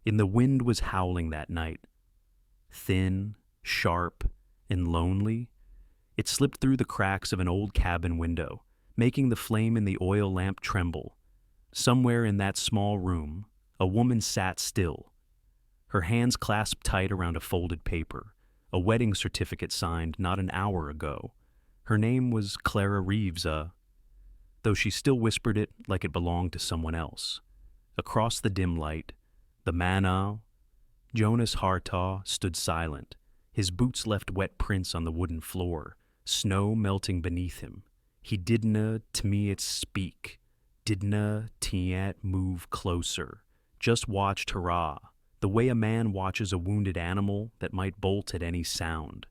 And the wind was howling that night. Thin, sharp, and lonely, it slipped through the cracks of an old cabin window, making the flame in the oil lamp tremble. Somewhere in that small room, a woman sat still, her hands clasped tight around a folded paper, a wedding certificate signed not an hour ago. Her name was Clara Reeves, though she still whispered it like it belonged to someone else. Across the dim light, the man, Jonas Hartaw, stood silent. His boots left wet prints on the wooden floor, snow melting beneath him. He didna t'meet speak, didna t'yet move closer, just watched hurrah, the way a man watches a wounded animal that might bolt at any sound.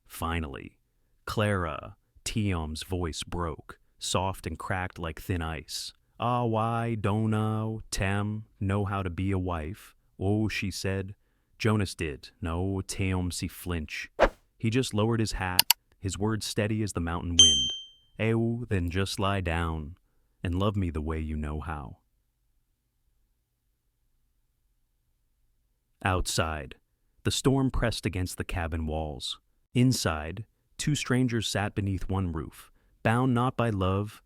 Finally, Clara, Tiom's voice broke, soft and cracked like thin ice. "Ah, why don't Tem know how to be a wife?" "Oh," she said. Jonas did. No, Tiom see flinch. He just lowered his hat, his words steady as the mountain wind. "Oh, then just lie down and love me the way you know how." Outside, the storm pressed against the cabin walls. Inside, two strangers sat beneath one roof, bound not by love,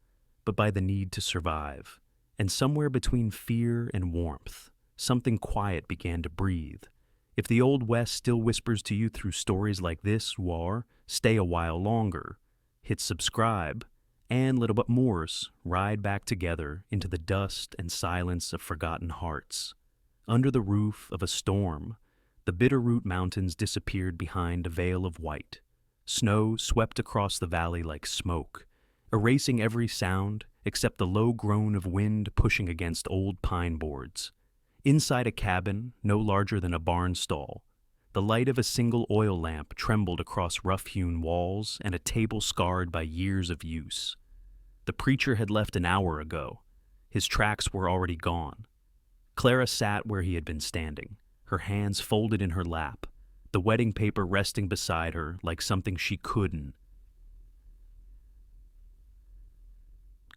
but by the need to survive. And somewhere between fear and warmth, something quiet began to breathe. If the Old West still whispers to you through stories like this, war, stay a while longer, hit subscribe, and little but moors ride back together into the dust and silence of forgotten hearts. Under the roof of a storm, the Bitterroot Mountains disappeared behind a veil of white. Snow swept across the valley like smoke, erasing every sound except the low groan of wind pushing against old pine boards. Inside a cabin, no larger than a barn stall, the light of a single oil lamp trembled across rough-hewn walls and a table scarred by years of use. The preacher had left an hour ago. His tracks were already gone. Clara sat where he had been standing, her hands folded in her lap, the wedding paper resting beside her like something she couldn't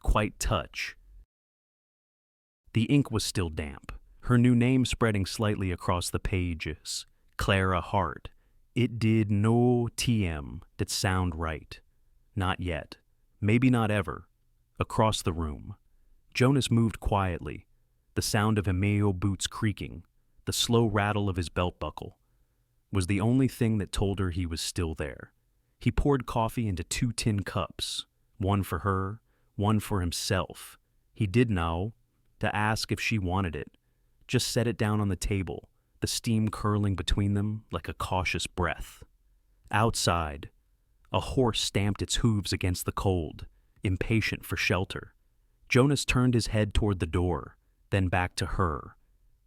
quite touch. The ink was still damp, her new name spreading slightly across the pages. Clara Hart. It did no TM that sound right. Not yet. Maybe not ever. Across the room, Jonas moved quietly, the sound of Emeo boots creaking, the slow rattle of his belt buckle, was the only thing that told her he was still there. He poured coffee into 2 tin cups, one for her, one for himself. He did know, to ask if she wanted it. Just set it down on the table, the steam curling between them like a cautious breath. Outside, a horse stamped its hooves against the cold, impatient for shelter. Jonas turned his head toward the door, then back to her.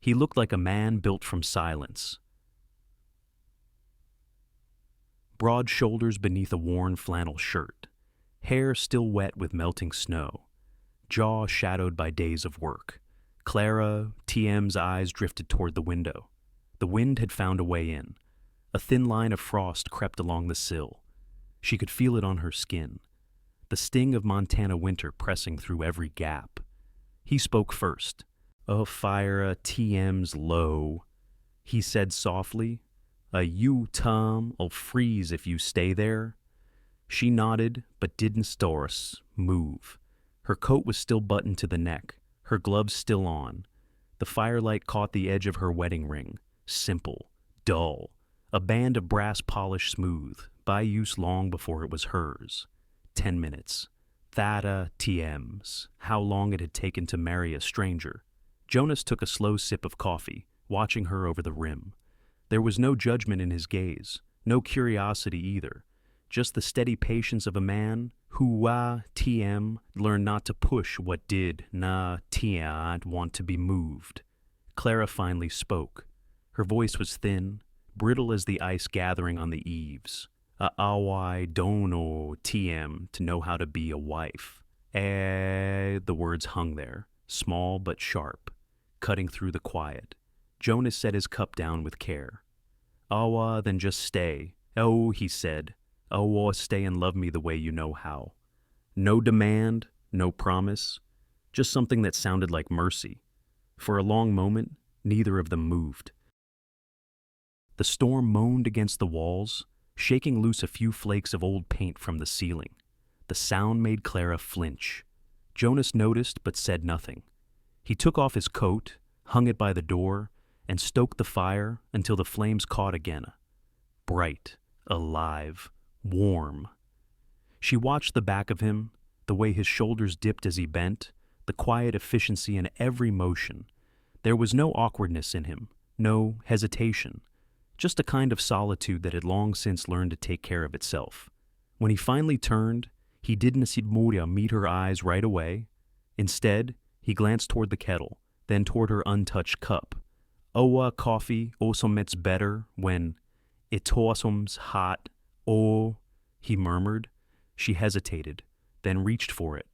He looked like a man built from silence. Broad shoulders beneath a worn flannel shirt, hair still wet with melting snow, jaw shadowed by days of work. Clara, TM's eyes drifted toward the window. The wind had found a way in. A thin line of frost crept along the sill. She could feel it on her skin, the sting of Montana winter pressing through every gap. He spoke first. "Oh, fire, TM's low," he said softly. "You, Tom'll freeze if you stay there." She nodded, but didn't move. Her coat was still buttoned to the neck, her gloves still on. The firelight caught the edge of her wedding ring, simple, dull, a band of brass polish smooth, by use long before it was hers. 10 minutes. Thada TM's, how long it had taken to marry a stranger. Jonas took a slow sip of coffee, watching her over the rim. There was no judgment in his gaze, no curiosity either, just the steady patience of a man who, TM, learned not to push what did, TM, want to be moved. Clara finally spoke. Her voice was thin, brittle as the ice gathering on the eaves. "I don't know, TM, to know how to be a wife." The words hung there, small but sharp, cutting through the quiet. Jonas set his cup down with care. Then just stay." "Oh," he said. Stay and love me the way you know how." No demand, no promise, just something that sounded like mercy. For a long moment, Neither of them moved. The storm moaned against the walls, shaking loose a few flakes of old paint from the ceiling. The sound made Clara flinch. Jonas noticed but said nothing. He took off his coat, hung it by the door, and stoked the fire until the flames caught again. Bright, alive, warm. She watched the back of him, the way his shoulders dipped as he bent, the quiet efficiency in every motion. There was no awkwardness in him, no hesitation, just a kind of solitude that had long since learned to take care of itself. When he finally turned, he didn't see Moria meet her eyes right away. Instead, he glanced toward the kettle, then toward her untouched cup. Owa coffee osomets better when it osom's hot. Oh, he murmured. She hesitated, then reached for it.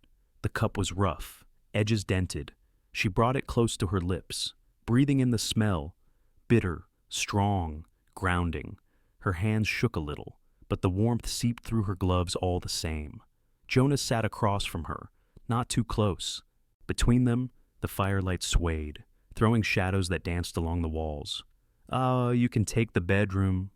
The cup was rough, edges dented. She brought it close to her lips, breathing in the smell, bitter, strong, grounding. Her hands shook a little, but the warmth seeped through her gloves all the same. Jonas sat across from her, not too close. Between them, the firelight swayed, throwing shadows that danced along the walls. You can take the bedroom,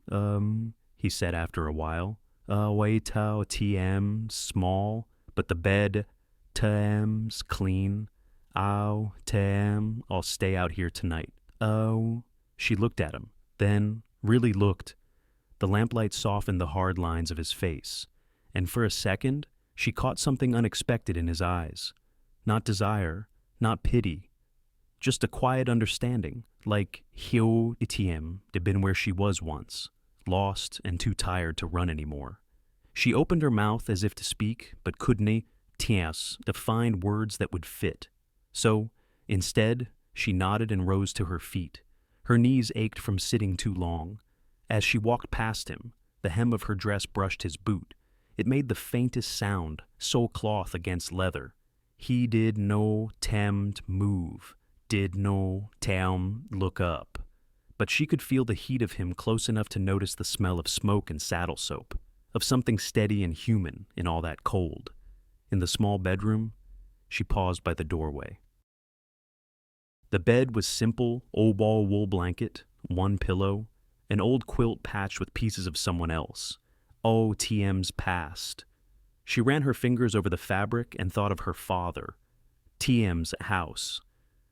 he said after a while. Wait, TM, small, but the bed, TM's clean. TM, I'll stay out here tonight. Oh, she looked at him, then really looked. The lamplight softened the hard lines of his face, and for a second, she caught something unexpected in his eyes. Not desire, not pity, just a quiet understanding, like Hyo Itiem had been where she was once, lost and too tired to run anymore. She opened her mouth as if to speak, but couldn't to find words that would fit. So, instead, she nodded and rose to her feet. Her knees ached from sitting too long. As she walked past him, the hem of her dress brushed his boot. It made the faintest sound, sole cloth against leather. He did no tempt move, did no tam look up. But she could feel the heat of him close enough to notice the smell of smoke and saddle soap, of something steady and human in all that cold. In the small bedroom, she paused by the doorway. The bed was simple, old-ball wool blanket, one pillow, an old quilt patched with pieces of someone else. Oh, TM's past. She ran her fingers over the fabric and thought of her father. TM's house.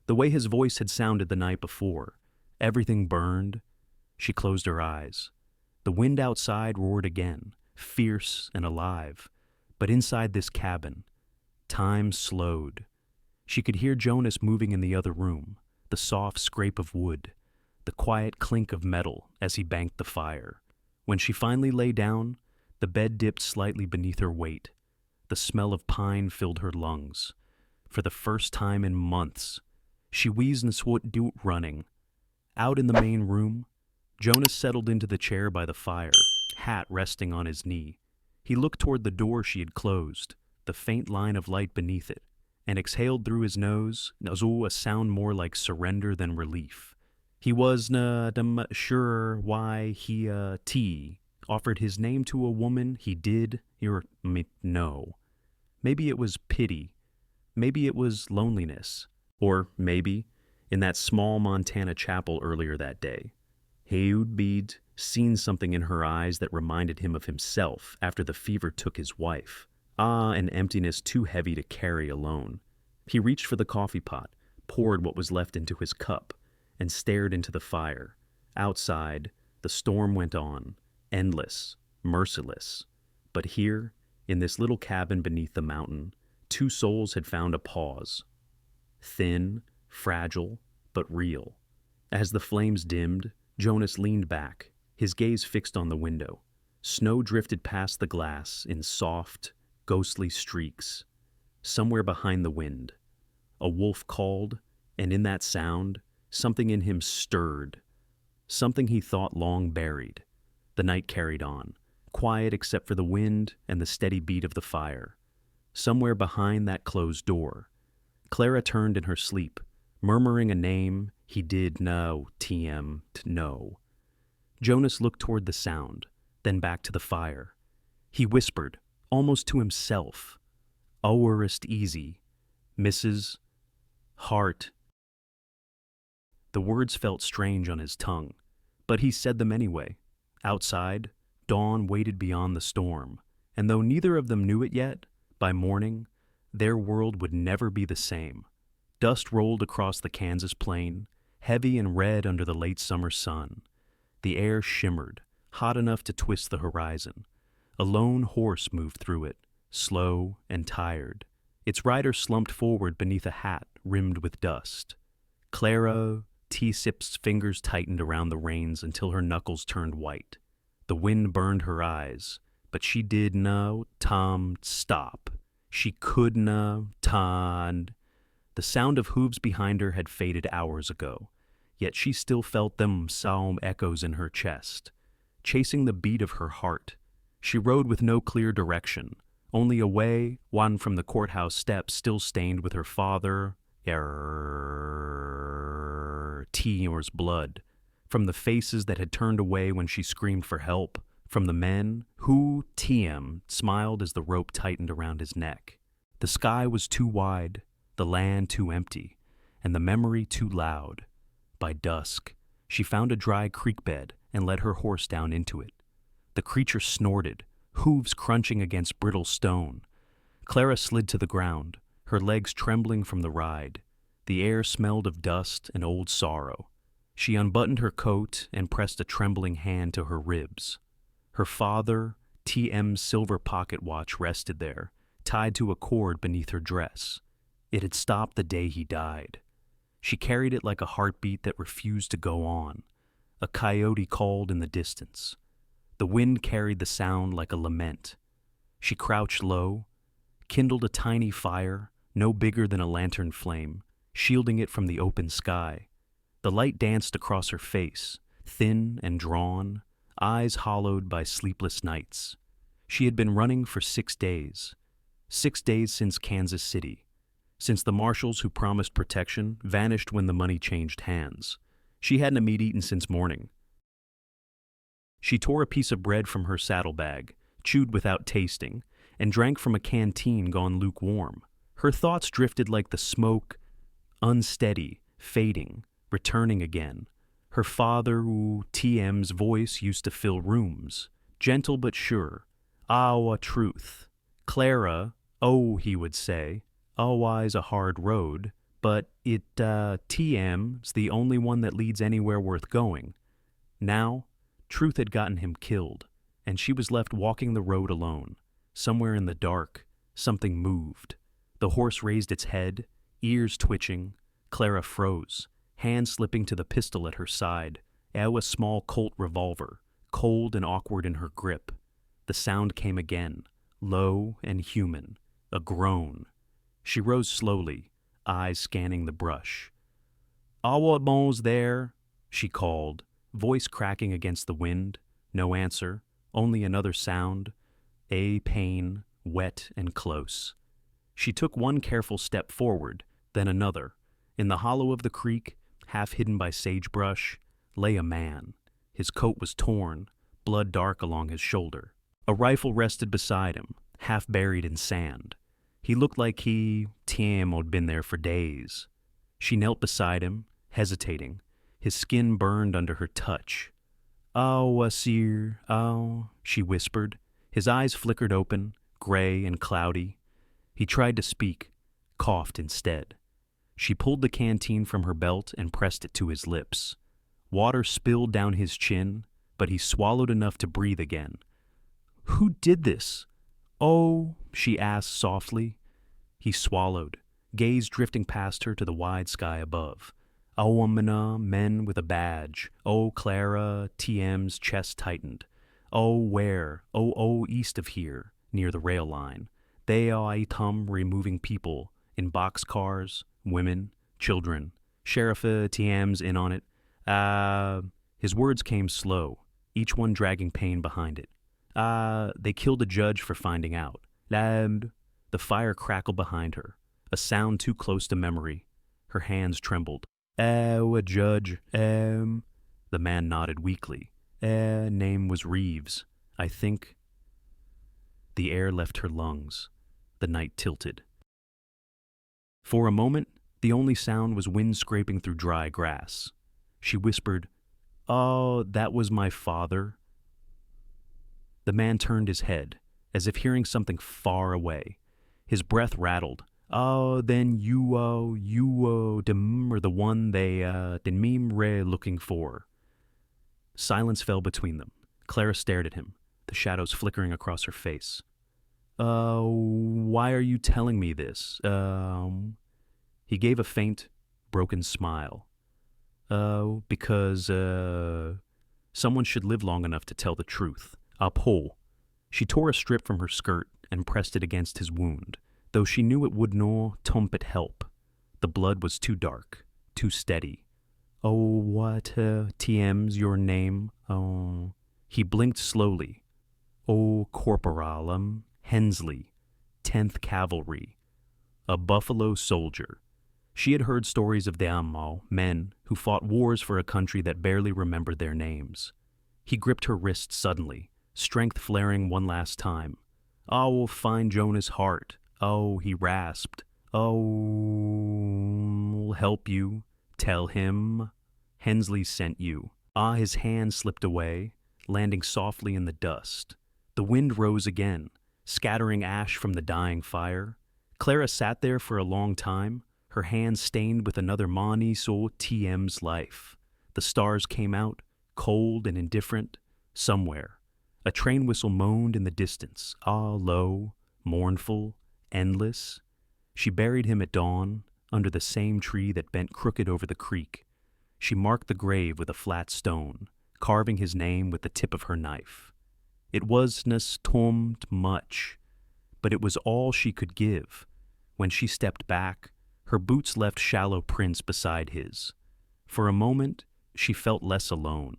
The way his voice had sounded the night before. Everything burned. She closed her eyes. The wind outside roared again, fierce and alive. But inside this cabin, time slowed. She could hear Jonas moving in the other room, the soft scrape of wood, the quiet clink of metal as he banked the fire. When she finally lay down, the bed dipped slightly beneath her weight. The smell of pine filled her lungs. For the first time in months, she wheezed and swot doot running. Out in the main room, Jonas settled into the chair by the fire, hat resting on his knee. He looked toward the door she had closed, the faint line of light beneath it, and exhaled through his nose, a sound more like surrender than relief. He was sure why he offered his name to a woman he did know. Maybe it was pity, maybe it was loneliness, or maybe, in that small Montana chapel earlier that day, he'd seen something in her eyes that reminded him of himself after the fever took his wife. An emptiness too heavy to carry alone. He reached for the coffee pot, poured what was left into his cup, and stared into the fire. Outside, the storm went on, endless, merciless. But here, in this little cabin beneath the mountain, two souls had found a pause. Thin, fragile, but real. As the flames dimmed, Jonas leaned back, his gaze fixed on the window. Snow drifted past the glass in soft, ghostly streaks. Somewhere behind the wind, a wolf called, and in that sound, something in him stirred. Something he thought long buried. The night carried on, quiet except for the wind and the steady beat of the fire. Somewhere behind that closed door, Clara turned in her sleep, murmuring a name he did know, know. Jonas looked toward the sound, then back to the fire. He whispered, almost to himself, "Owerest easy, Mrs. Hart." The words felt strange on his tongue, but he said them anyway. Outside, dawn waited beyond the storm, and though neither of them knew it yet, by morning, their world would never be the same. Dust rolled across the Kansas plain, heavy and red under the late summer sun. The air shimmered, hot enough to twist the horizon. A lone horse moved through it, slow and tired. Its rider slumped forward beneath a hat rimmed with dust. Clara T-Sip's fingers tightened around the reins until her knuckles turned white. The wind burned her eyes, but she did no stop. She could no tan. The sound of hooves behind her had faded hours ago, yet she still felt them solemn echoes in her chest, chasing the beat of her heart. She rode with no clear direction, only a way, one from the courthouse steps still stained with her father, Tior's blood, from the faces that had turned away when she screamed for help, from the men who, Tiem, smiled as the rope tightened around his neck. The sky was too wide, the land too empty, and the memory too loud. By dusk, she found a dry creek bed and led her horse down into it. The creature snorted, hooves crunching against brittle stone. Clara slid to the ground, her legs trembling from the ride. The air smelled of dust and old sorrow. She unbuttoned her coat and pressed a trembling hand to her ribs. Her father, T.M.'s silver pocket watch rested there, tied to a cord beneath her dress. It had stopped the day he died. She carried it like a heartbeat that refused to go on. A coyote called in the distance. The wind carried the sound like a lament. She crouched low, kindled a tiny fire, no bigger than a lantern flame, shielding it from the open sky. The light danced across her face, thin and drawn, eyes hollowed by sleepless nights. She had been running for 6 days. 6 days since Kansas City, since the marshals who promised protection vanished when the money changed hands. She hadn't a meat eaten since morning. She tore a piece of bread from her saddlebag, chewed without tasting, and drank from a canteen gone lukewarm. Her thoughts drifted like the smoke, unsteady, fading, returning again. Her father, T.M.'s voice used to fill rooms, gentle but sure. Ah, truth. Clara, oh, he would say, always a hard road, but T.M.'s the only one that leads anywhere worth going. Now, truth had gotten him killed, and she was left walking the road alone. Somewhere in the dark, something moved. The horse raised its head, ears twitching. Clara froze, hand slipping to the pistol at her side, a small Colt revolver, cold and awkward in her grip. The sound came again, low and human, a groan. She rose slowly, eyes scanning the brush. "What bones there?" she called, voice cracking against the wind. No answer, only another sound, a pain, wet and close. She took one careful step forward, then another. In the hollow of the creek, half hidden by sagebrush, lay a man. His coat was torn, blood dark along his shoulder. A rifle rested beside him, half buried in sand. He looked like Tim had been there for days. She knelt beside him, hesitating. His skin burned under her touch. "Oh, sir, oh," she whispered. His eyes flickered open, gray and cloudy. He tried to speak, coughed instead. She pulled the canteen from her belt and pressed it to his lips. Water spilled down his chin, but he swallowed enough to breathe again. "Who did this?" "Oh," she asked softly. He swallowed, gaze drifting past her to the wide sky above. "Oh, woman, men with a badge. Oh, Clara, T.M.'s chest tightened. Oh, where? Oh, east of here, near the rail line. They are removing people in boxcars, women, children. Sheriff T.M.'s in on it. His words came slow, each one dragging pain behind it. They killed a judge for finding out. The fire crackled behind her, a sound too close to memory. Her hands trembled. A judge, The man nodded weakly. Name was Reeves, I think. The air left her lungs. The night tilted. For a moment, the only sound was wind scraping through dry grass. She whispered, "Oh, that was my father." The man turned his head, as if hearing something far away. His breath rattled. "Oh, then dem are the one den meme re looking for." Silence fell between them. Clara stared at him, the shadows flickering across her face. Why are you telling me this? He gave a faint, broken smile. Because, someone should live long enough to tell the truth. Apo. She tore a strip from her skirt and pressed it against his wound, though she knew it would no tompet help. The blood was too dark, too steady. "Oh, what, TM's your name? Oh." He blinked slowly. "Oh, Corporalum, Hensley, 10th Cavalry." A buffalo soldier. She had heard stories of the Ammo, men who fought wars for a country that barely remembered their names. He gripped her wrist suddenly, strength flaring one last time. "Oh, find Jonah's heart." "Oh," he rasped. "Oh, help you. Tell him Hensley sent you." His hand slipped away, landing softly in the dust. The wind rose again, scattering ash from the dying fire. Clara sat there for a long time, her hands stained with another Mani so TM's life. The stars came out, cold and indifferent, somewhere. A train whistle moaned in the distance, low, mournful, endless. She buried him at dawn, under the same tree that bent crooked over the creek. She marked the grave with a flat stone, carving his name with the tip of her knife. It wasn't tomed much, but it was all she could give. When she stepped back, her boots left shallow prints beside his. For a moment, she felt less alone.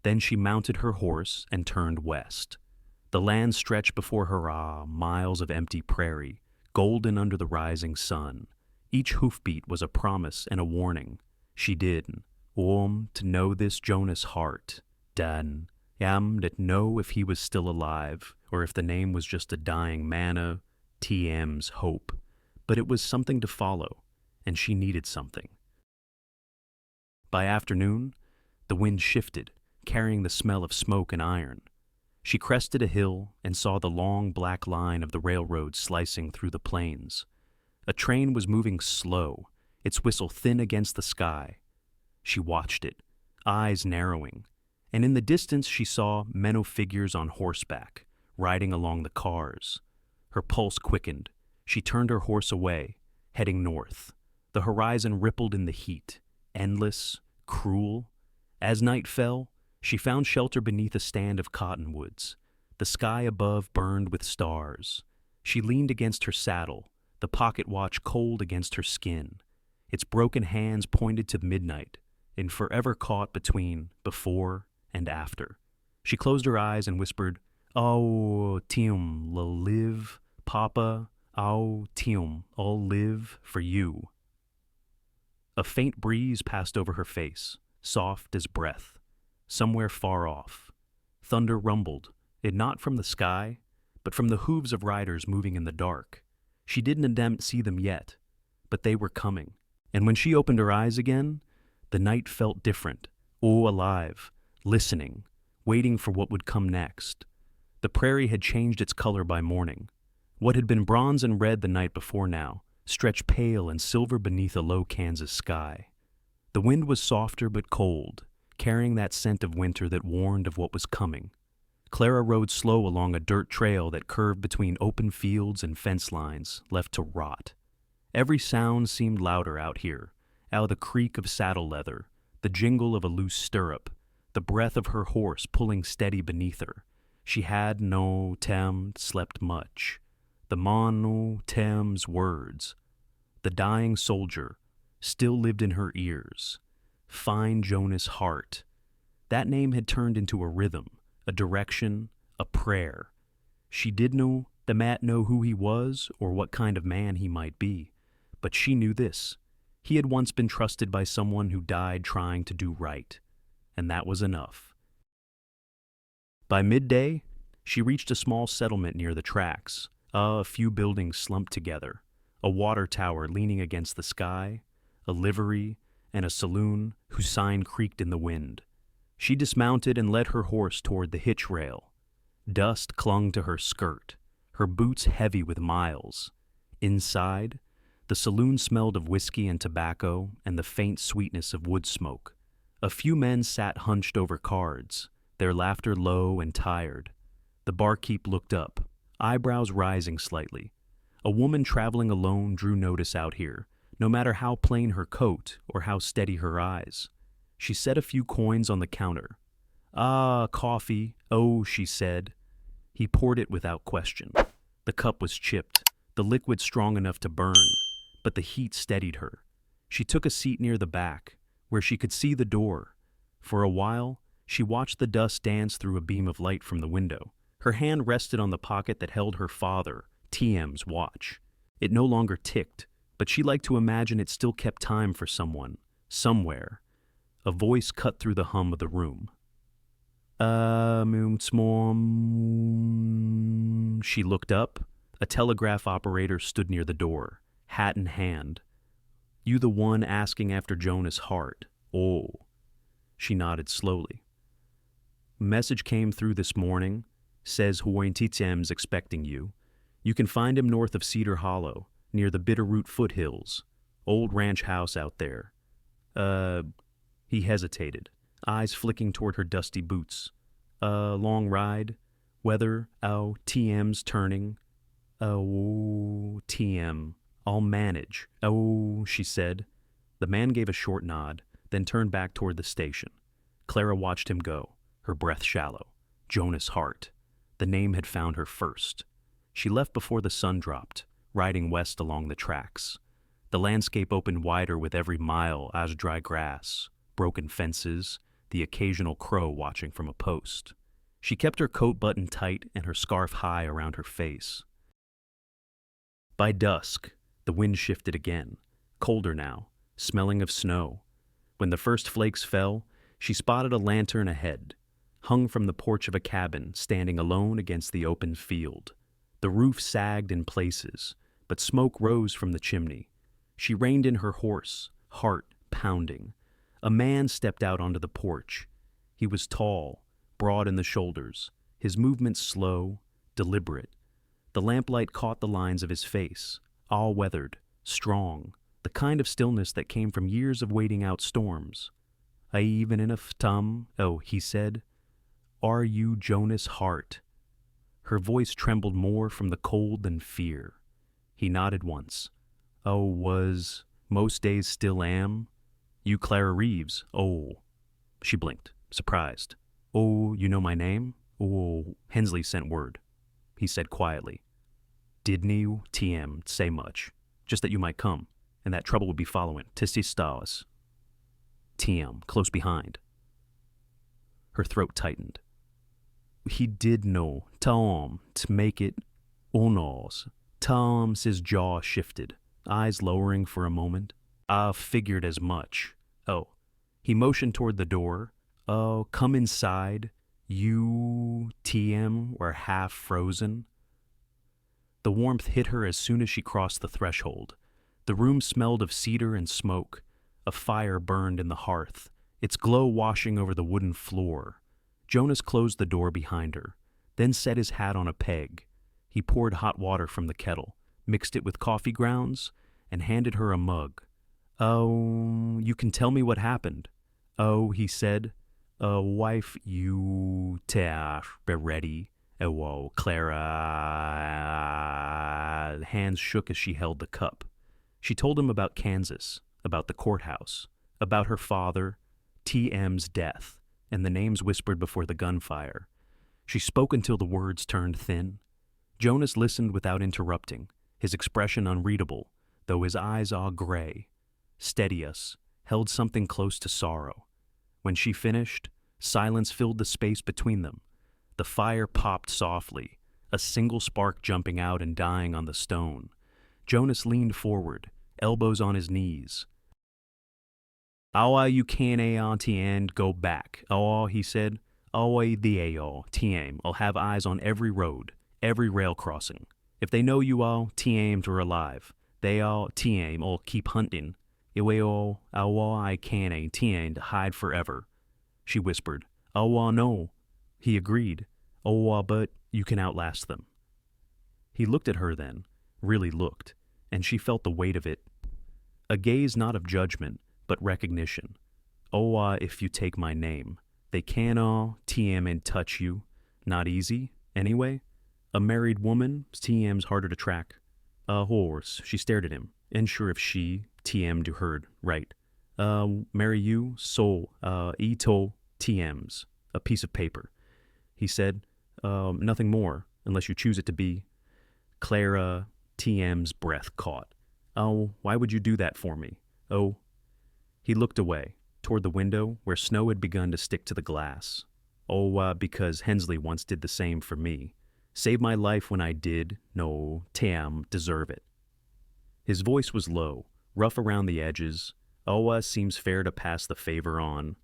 Then she mounted her horse and turned west. The land stretched before her, miles of empty prairie, golden under the rising sun. Each hoofbeat was a promise and a warning. She did, to know this Jonah's heart. Dan, that know if he was still alive, or if the name was just a dying manna, TM's hope. But it was something to follow, and she needed something. By afternoon, the wind shifted, carrying the smell of smoke and iron. She crested a hill and saw the long black line of the railroad slicing through the plains. A train was moving slow, its whistle thin against the sky. She watched it, eyes narrowing, and in the distance she saw menno figures on horseback, riding along the cars. Her pulse quickened. She turned her horse away, heading north. The horizon rippled in the heat, endless, cruel. As night fell, she found shelter beneath a stand of cottonwoods. The sky above burned with stars. She leaned against her saddle, the pocket watch cold against her skin. Its broken hands pointed to midnight, and forever caught between before and after. She closed her eyes and whispered, "Oh, Tium, live, Papa. Oh, Tium, I'll live for you." A faint breeze passed over her face, soft as breath. Somewhere far off, thunder rumbled, it not from the sky, but from the hooves of riders moving in the dark. She didn't see them yet, but they were coming. And when she opened her eyes again, the night felt different, alive, listening, waiting for what would come next. The prairie had changed its color by morning. What had been bronze and red the night before now stretched pale and silver beneath a low Kansas sky. The wind was softer but cold, carrying that scent of winter that warned of what was coming. Clara rode slow along a dirt trail that curved between open fields and fence lines left to rot. Every sound seemed louder out here, out the creak of saddle leather, the jingle of a loose stirrup, the breath of her horse pulling steady beneath her. She had slept much. The Tem's words, the dying soldier, still lived in her ears. Find Jonah's heart. That name had turned into a rhythm, a direction, a prayer. She did know who he was or what kind of man he might be, but she knew this. He had once been trusted by someone who died trying to do right, and that was enough. By midday, she reached a small settlement near the tracks. A few buildings slumped together, a water tower leaning against the sky, a livery, and a saloon whose sign creaked in the wind. She dismounted and led her horse toward the hitch rail. Dust clung to her skirt, her boots heavy with miles. Inside, the saloon smelled of whiskey and tobacco and the faint sweetness of wood smoke. A few men sat hunched over cards, their laughter low and tired. The barkeep looked up, eyebrows rising slightly. A woman traveling alone drew notice out here, no matter how plain her coat or how steady her eyes. She set a few coins on the counter. "Ah, coffee, oh," she said. He poured it without question. The cup was chipped, the liquid strong enough to burn, but the heat steadied her. She took a seat near the back, where she could see the door. For a while, she watched the dust dance through a beam of light from the window. Her hand rested on the pocket that held her father, TM's watch. It no longer ticked, but she liked to imagine it still kept time for someone, somewhere. A voice cut through the hum of the room. She looked up. A telegraph operator stood near the door, hat in hand. "You the one asking after Jonas Hart?" "Oh." She nodded slowly. "Message came through this morning. Says Huayentitem's expecting you. You can find him north of Cedar Hollow, near the Bitterroot foothills. Old ranch house out there." He hesitated, eyes flicking toward her dusty boots. Long ride? Weather? Oh, TM's turning." "Oh, TM. I'll manage." "Oh," she said. The man gave a short nod, then turned back toward the station. Clara watched him go, her breath shallow. Jonas Hart. The name had found her first. She left before the sun dropped, riding west along the tracks. The landscape opened wider with every mile as dry grass, broken fences, the occasional crow watching from a post. She kept her coat buttoned tight and her scarf high around her face. By dusk, the wind shifted again, colder now, smelling of snow. When the first flakes fell, she spotted a lantern ahead, hung from the porch of a cabin standing alone against the open field. The roof sagged in places, but smoke rose from the chimney. She reined in her horse, heart pounding. A man stepped out onto the porch. He was tall, broad in the shoulders, his movements slow, deliberate. The lamplight caught the lines of his face, all weathered, strong, the kind of stillness that came from years of waiting out storms. "Even in a ftum," "Oh," he said. "Are you Jonas Hart?" Her voice trembled more from the cold than fear. He nodded once. "Oh, was, most days still am. You Clara Reeves, oh." She blinked, surprised. "Oh, you know my name?" "Oh, Hensley sent word," he said quietly. "Didn't you, TM, say much? Just that you might come, and that trouble would be following. Tisty stars." TM, close behind. Her throat tightened. "He did know, Tom, to make it honors." Tom's his jaw shifted, eyes lowering for a moment. "I figured as much." "Oh." He motioned toward the door. "Oh, come inside. You, TM, were half frozen." The warmth hit her as soon as she crossed the threshold. The room smelled of cedar and smoke. A fire burned in the hearth, its glow washing over the wooden floor. Jonas closed the door behind her, then set his hat on a peg. He poured hot water from the kettle, mixed it with coffee grounds, and handed her a mug. "Oh, you can tell me what happened." "Oh," he said. Wife, you be ready. Oh, Clara." Hands shook as she held the cup. She told him about Kansas, about the courthouse, about her father, TM's death, and the names whispered before the gunfire. She spoke until the words turned thin. Jonas listened without interrupting, his expression unreadable, though his eyes all gray. Steadious, held something close to sorrow. When she finished, silence filled the space between them. The fire popped softly, a single spark jumping out and dying on the stone. Jonas leaned forward, elbows on his knees. "Awa you can auntie and go back. Awa," he said. "Awa the ao, TM. I'll have eyes on every road, every rail crossing. If they know you all, TMs are alive. They all, TM, will keep hunting. Iweo, awa I can't tien to hide forever. She whispered. Awa no. He agreed. Awa but you can outlast them. He looked at her then, really looked, and she felt the weight of it. A gaze not of judgment, but recognition. Awa if you take my name. They can't tm and touch you. Not easy, anyway. A married woman, TM's harder to track. A horse, she stared at him, unsure if she, TM to heard, right. Marry you, so, ito, TM's, a piece of paper. He said, nothing more, unless you choose it to be. Clara, TM's breath caught. Oh, why would you do that for me? Oh. He looked away, toward the window where snow had begun to stick to the glass. Oh, because Hensley once did the same for me. Saved my life when I did, no, Tam, deserve it. His voice was low, rough around the edges. Owa seems fair to pass the favor on.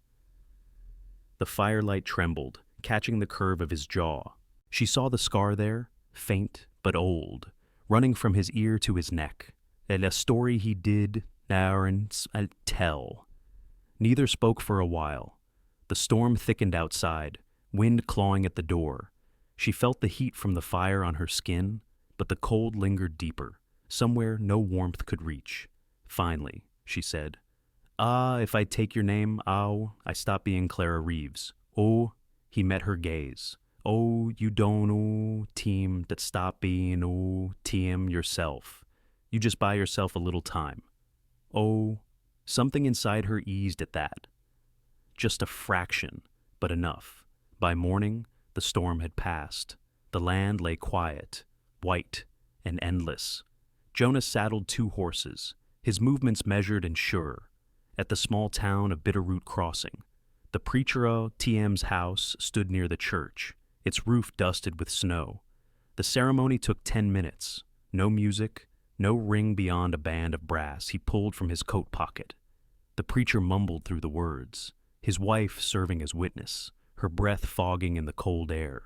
The firelight trembled, catching the curve of his jaw. She saw the scar there, faint but old, running from his ear to his neck. And a story he did, Narens, tell. Neither spoke for a while. The storm thickened outside, wind clawing at the door. She felt the heat from the fire on her skin, but the cold lingered deeper, somewhere no warmth could reach. Finally, she said, if I take your name, I stop being Clara Reeves. Oh, he met her gaze. Oh, you don't, team, that stop being, team yourself. You just buy yourself a little time. Oh, something inside her eased at that. Just a fraction, but enough. By morning, the storm had passed. The land lay quiet, white, and endless. Jonas saddled 2 horses, his movements measured and sure, at the small town of Bitterroot Crossing. The preacher of TM's house stood near the church, its roof dusted with snow. The ceremony took 10 minutes. No music, no ring beyond a band of brass he pulled from his coat pocket. The preacher mumbled through the words, his wife serving as witness, her breath fogging in the cold air.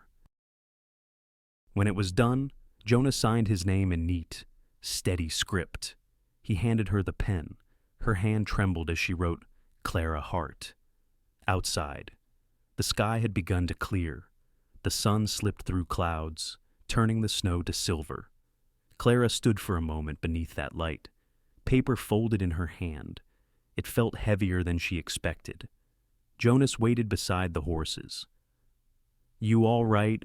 When it was done, Jonah signed his name in neat, steady script. He handed her the pen. Her hand trembled as she wrote, Clara Hart. Outside, the sky had begun to clear. The sun slipped through clouds, turning the snow to silver. Clara stood for a moment beneath that light, paper folded in her hand. It felt heavier than she expected. Jonas waited beside the horses. You all right?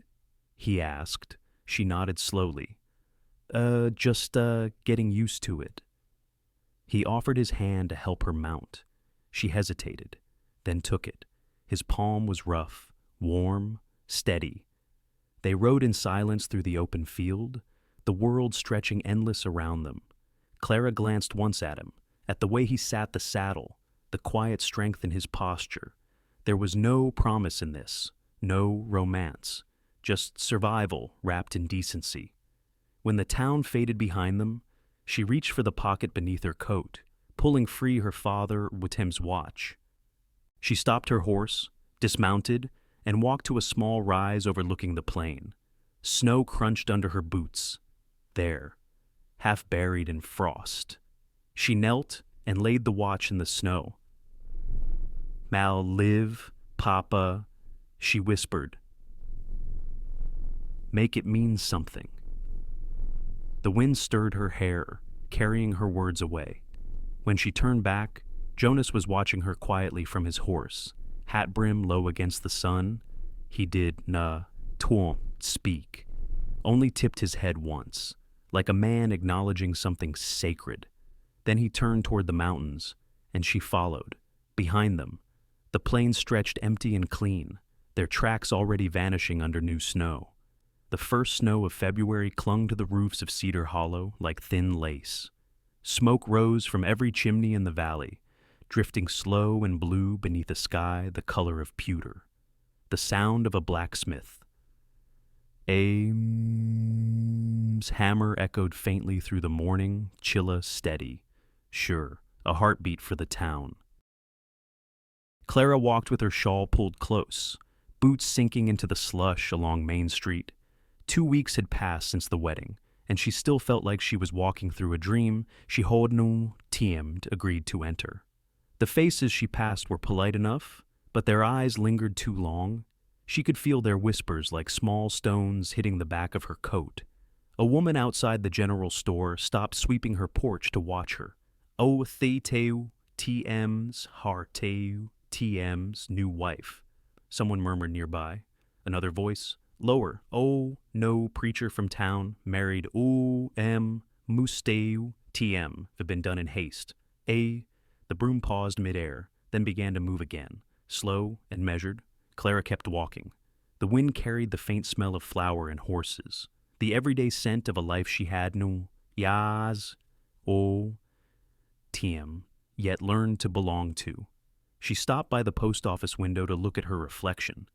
He asked. She nodded slowly. Just getting used to it. He offered his hand to help her mount. She hesitated, then took it. His palm was rough, warm, steady. They rode in silence through the open field, the world stretching endless around them. Clara glanced once at him, at the way he sat the saddle, the quiet strength in his posture. There was no promise in this, no romance, just survival wrapped in decency. When the town faded behind them, she reached for the pocket beneath her coat, pulling free her father Witim's watch. She stopped her horse, dismounted, and walked to a small rise overlooking the plain. Snow crunched under her boots. There, half buried in frost. She knelt and laid the watch in the snow. Mal live, Papa, she whispered. Make it mean something. The wind stirred her hair, carrying her words away. When she turned back, Jonas was watching her quietly from his horse, hat brim low against the sun. He did twon't speak, only tipped his head once, like a man acknowledging something sacred. Then he turned toward the mountains, and she followed. Behind them, the plain stretched empty and clean, their tracks already vanishing under new snow. The first snow of February clung to the roofs of Cedar Hollow like thin lace. Smoke rose from every chimney in the valley, drifting slow and blue beneath a sky the color of pewter. The sound of a blacksmith. Ames' hammer echoed faintly through the morning, chilla steady. Sure, a heartbeat for the town. Clara walked with her shawl pulled close, boots sinking into the slush along Main Street. 2 weeks had passed since the wedding, and she still felt like she was walking through a dream. She hodnu tiemed agreed to enter. The faces she passed were polite enough, but their eyes lingered too long. She could feel their whispers like small stones hitting the back of her coat. A woman outside the general store stopped sweeping her porch to watch her. O Theteu TM's Harteu TM's new wife, someone murmured nearby. Another voice, lower. Oh, no preacher from town, married Musteu TM, had been done in haste. The broom paused midair, then began to move again. Slow and measured, Clara kept walking. The wind carried the faint smell of flour and horses, the everyday scent of a life she had no yas, tiem, yet learned to belong to. She stopped by the post office window to look at her reflection,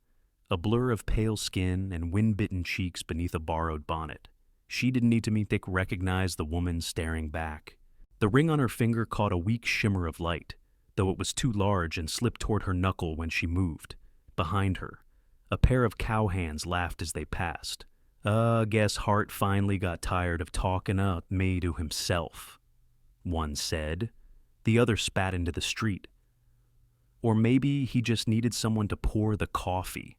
a blur of pale skin and wind-bitten cheeks beneath a borrowed bonnet. She didn't need to recognize the woman staring back. The ring on her finger caught a weak shimmer of light, though it was too large and slipped toward her knuckle when she moved. Behind her, a pair of cow hands laughed as they passed. Guess Hart finally got tired of talking up me to himself, one said. The other spat into the street. Or maybe he just needed someone to pour the coffee.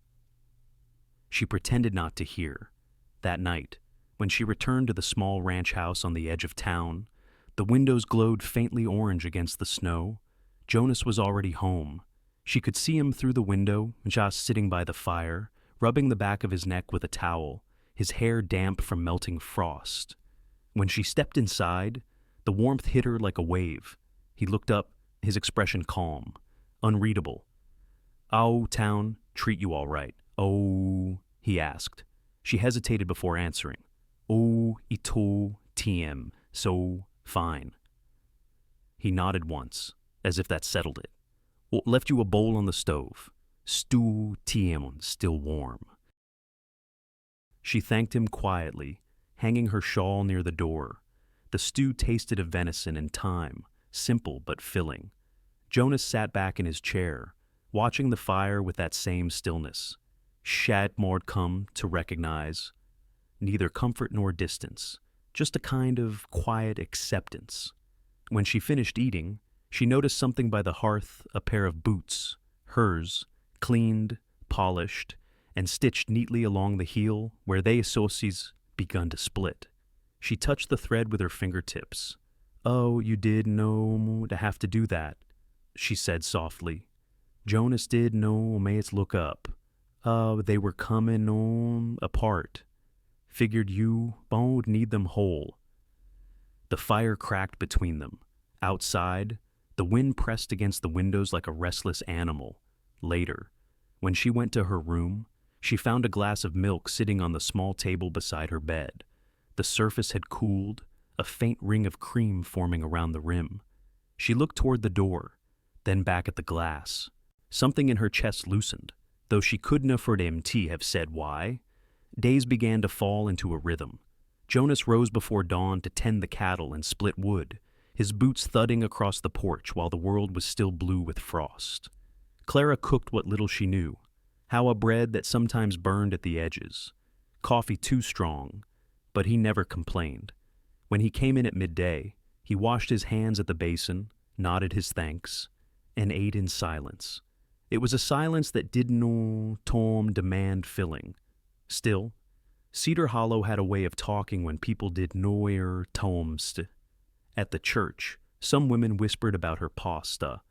She pretended not to hear. That night, when she returned to the small ranch house on the edge of town, the windows glowed faintly orange against the snow. Jonas was already home. She could see him through the window, just sitting by the fire, rubbing the back of his neck with a towel, his hair damp from melting frost. When she stepped inside, the warmth hit her like a wave. He looked up, his expression calm, unreadable. "Oh, town, treat you all right?" "Oh," he asked. She hesitated before answering. "Oh, ito tiem, so fine." He nodded once, as if that settled it. "Left you a bowl on the stove. Stew tiem, still warm." She thanked him quietly, hanging her shawl near the door. The stew tasted of venison and thyme, simple but filling. Jonas sat back in his chair, watching the fire with that same stillness. Shad Mord come to recognize neither comfort nor distance, just a kind of quiet acceptance. When she finished eating, she noticed something by the hearth, a pair of boots, hers, cleaned, polished, and stitched neatly along the heel where they associates begun to split. She touched the thread with her fingertips. "Oh, you did know to have to do that," she said softly. "Jonas did know may's look up. They were coming on apart. Figured you both need them whole." The fire cracked between them. Outside, the wind pressed against the windows like a restless animal. Later, when she went to her room, she found a glass of milk sitting on the small table beside her bed. The surface had cooled, a faint ring of cream forming around the rim. She looked toward the door, then back at the glass. Something in her chest loosened, though she couldn't for MT have said why. Days began to fall into a rhythm. Jonas rose before dawn to tend the cattle and split wood, his boots thudding across the porch while the world was still blue with frost. Clara cooked what little she knew, how a bread that sometimes burned at the edges, coffee too strong, but he never complained. When he came in at midday, he washed his hands at the basin, nodded his thanks, and ate in silence. It was a silence that didn't demand filling. Still, Cedar Hollow had a way of talking when people did noir tomst. At the church, some women whispered about her pasta,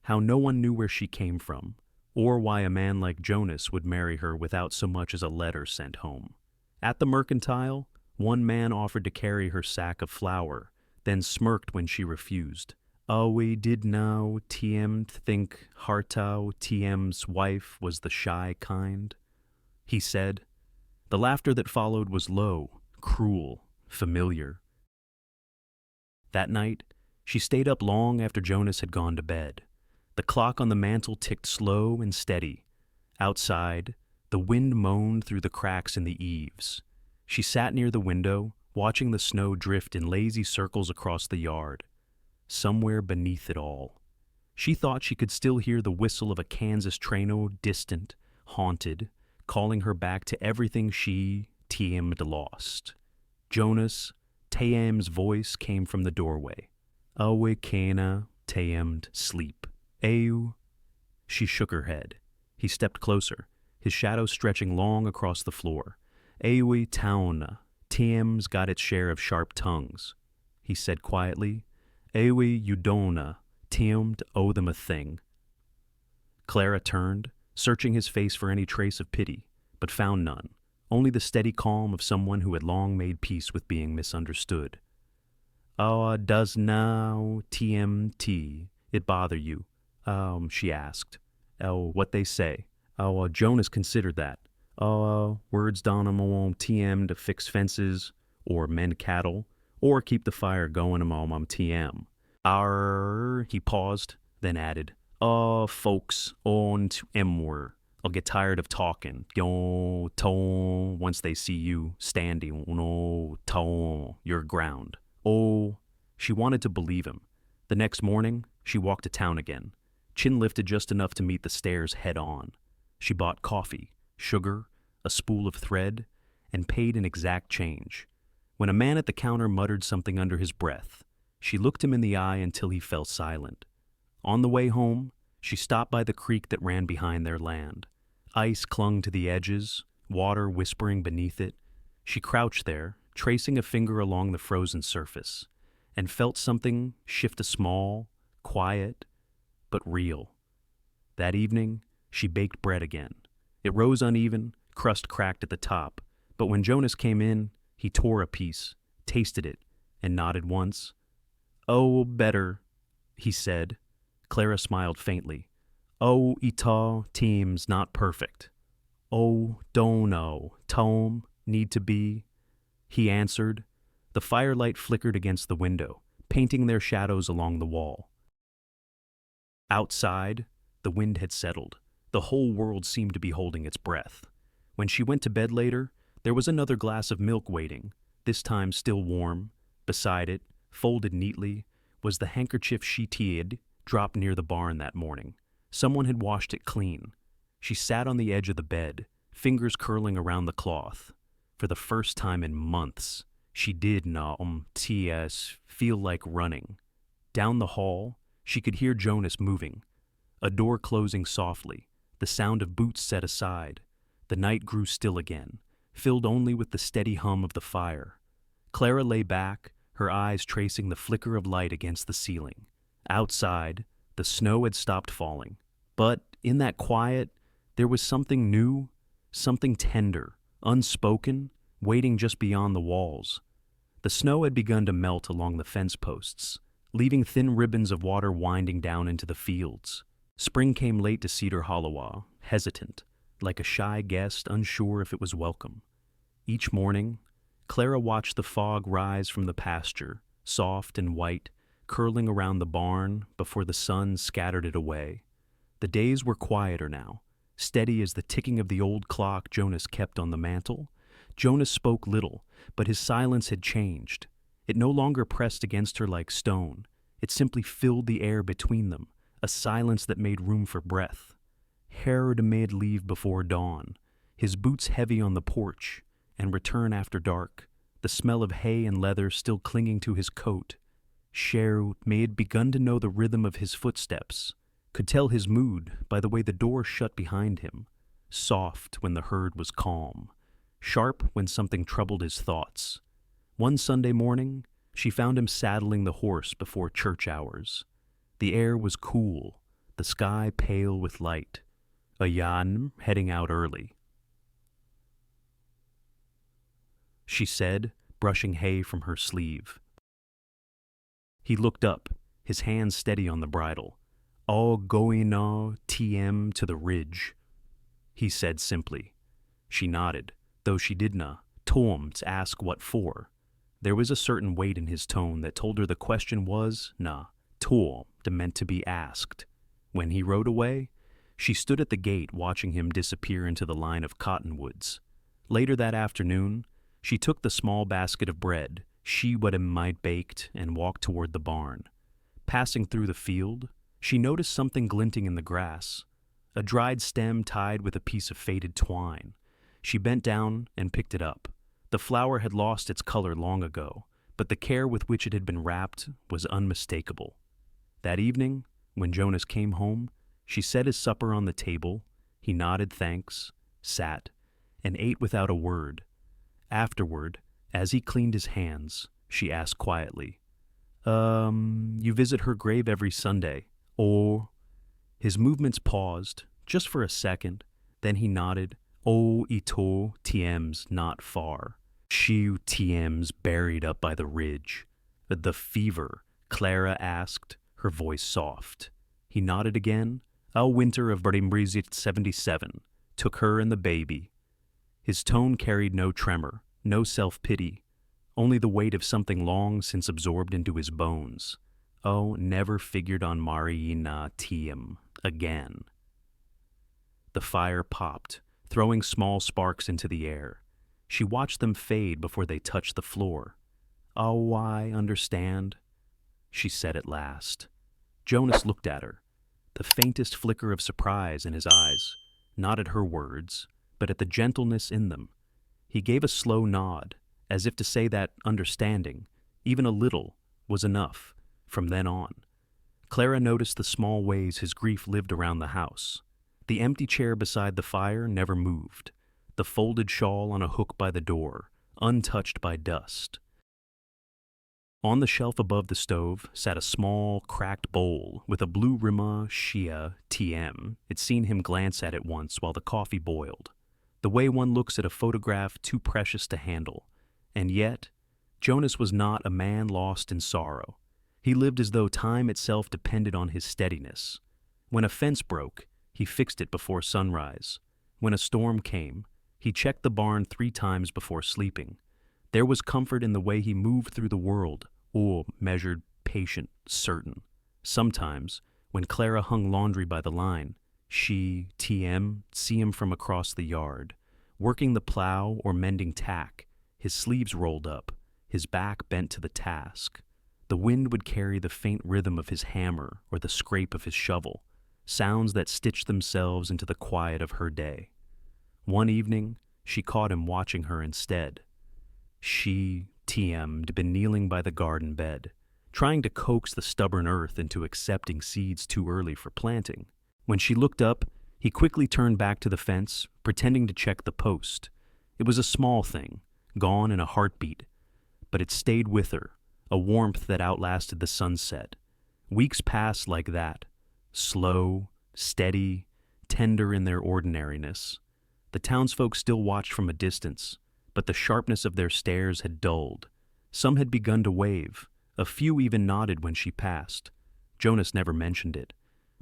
how no one knew where she came from, or why a man like Jonas would marry her without so much as a letter sent home. At the mercantile, one man offered to carry her sack of flour, then smirked when she refused. We did now TM think Hartau TM's wife was the shy kind, he said. The laughter that followed was low, cruel, familiar. That night, she stayed up long after Jonas had gone to bed. The clock on the mantel ticked slow and steady. Outside, the wind moaned through the cracks in the eaves. She sat near the window, watching the snow drift in lazy circles across the yard. Somewhere beneath it all, she thought she could still hear the whistle of a Kansas traino, distant, haunted, calling her back to everything she TM'd lost. Jonas, Tayam's voice came from the doorway. Awe kana, Tayamed, sleep. Ayu. She shook her head. He stepped closer, his shadow stretching long across the floor. Awi tauna. Tayam's got its share of sharp tongues. He said quietly, Awi udona. Tayamed owe them a thing. Clara turned, searching his face for any trace of pity, but found none, only the steady calm of someone who had long made peace with being misunderstood. Does now TMT it bother you? She asked. What they say. Jonas considered that. Words down TM to fix fences, or mend cattle, or keep the fire going TM. He paused, then added, folks on to M-word. I'll get tired of talking. Once they see you standing, your ground. She wanted to believe him. The next morning, she walked to town again, chin lifted just enough to meet the stairs head on. She bought coffee, sugar, a spool of thread, and paid in exact change. When a man at the counter muttered something under his breath, she looked him in the eye until he fell silent. On the way home, she stopped by the creek that ran behind their land. Ice clung to the edges, water whispering beneath it. She crouched there, tracing a finger along the frozen surface, and felt something shift a small, quiet, but real. That evening, she baked bread again. It rose uneven, crust cracked at the top, but when Jonas came in, he tore a piece, tasted it, and nodded once. Better, he said. Clara smiled faintly. Ita team's not perfect. Don't know, Tom, need to be. He answered. The firelight flickered against the window, painting their shadows along the wall. Outside, the wind had settled. The whole world seemed to be holding its breath. When she went to bed later, there was another glass of milk waiting, this time still warm. Beside it, folded neatly, was the handkerchief she had dropped near the barn that morning. Someone had washed it clean. She sat on the edge of the bed, fingers curling around the cloth. For the first time in months, she did feel like running. Down the hall, she could hear Jonas moving, a door closing softly, the sound of boots set aside. The night grew still again, filled only with the steady hum of the fire. Clara lay back, her eyes tracing the flicker of light against the ceiling. Outside, the snow had stopped falling, but in that quiet, there was something new, something tender, unspoken, waiting just beyond the walls. The snow had begun to melt along the fence posts, leaving thin ribbons of water winding down into the fields. Spring came late to Cedar Hollow, hesitant, like a shy guest unsure if it was welcome. Each morning, Clara watched the fog rise from the pasture, soft and white, curling around the barn before the sun scattered it away. The days were quieter now, steady as the ticking of the old clock Jonas kept on the mantel. Jonas spoke little, but his silence had changed. It no longer pressed against her like stone. It simply filled the air between them, a silence that made room for breath. Harold made leave before dawn, his boots heavy on the porch, and return after dark, the smell of hay and leather still clinging to his coat. Sherwood had begun to know the rhythm of his footsteps, could tell his mood by the way the door shut behind him, soft when the herd was calm, sharp when something troubled his thoughts. One Sunday morning, she found him saddling the horse before church hours. The air was cool, the sky pale with light. A Jan heading out early. She said, brushing hay from her sleeve. He looked up, his hands steady on the bridle. All going TM to the ridge, he said simply. She nodded, though she did not Tom to ask what for. There was a certain weight in his tone that told her the question was Tom meant to be asked. When he rode away, she stood at the gate watching him disappear into the line of cottonwoods. Later that afternoon, she took the small basket of bread she would have baked and walked toward the barn. Passing through the field, she noticed something glinting in the grass, a dried stem tied with a piece of faded twine. She bent down and picked it up. The flower had lost its color long ago, but the care with which it had been wrapped was unmistakable. That evening, when Jonas came home, she set his supper on the table. He nodded thanks, sat, and ate without a word. Afterward, as he cleaned his hands, she asked quietly, You visit her grave every Sunday, or—" His movements paused, just for a second, then he nodded. "Oh, ito tiems not far. Shiu tiems buried up by the ridge." "The fever?" Clara asked, her voice soft. He nodded again. "A winter of Brimbrisit 77. Took her and the baby." His tone carried no tremor, no self-pity, only the weight of something long since absorbed into his bones. Oh, never figured on Mariina Tiem again. The fire popped, throwing small sparks into the air. She watched them fade before they touched the floor. "Oh, I understand," she said at last. Jonas looked at her, the faintest flicker of surprise in his eyes, not at her words, but at the gentleness in them. He gave a slow nod, as if to say that understanding, even a little, was enough, from then on. Clara noticed the small ways his grief lived around the house. The empty chair beside the fire never moved, the folded shawl on a hook by the door, untouched by dust. On the shelf above the stove sat a small, cracked bowl with a blue Rima Shia TM. It'd seen him glance at it once while the coffee boiled, the way one looks at a photograph too precious to handle. And yet, Jonas was not a man lost in sorrow. He lived as though time itself depended on his steadiness. When a fence broke, he fixed it before sunrise. When a storm came, he checked the barn 3 times before sleeping. There was comfort in the way he moved through the world, or measured, patient, certain. Sometimes, when Clara hung laundry by the line, she, TM, see him from across the yard, working the plow or mending tack, his sleeves rolled up, his back bent to the task. The wind would carry the faint rhythm of his hammer or the scrape of his shovel, sounds that stitched themselves into the quiet of her day. One evening, she caught him watching her instead. She, TM'd been kneeling by the garden bed, trying to coax the stubborn earth into accepting seeds too early for planting. When she looked up, he quickly turned back to the fence, pretending to check the post. It was a small thing, gone in a heartbeat, but it stayed with her, a warmth that outlasted the sunset. Weeks passed like that, slow, steady, tender in their ordinariness. The townsfolk still watched from a distance, but the sharpness of their stares had dulled. Some had begun to wave. A few even nodded when she passed. Jonas never mentioned it,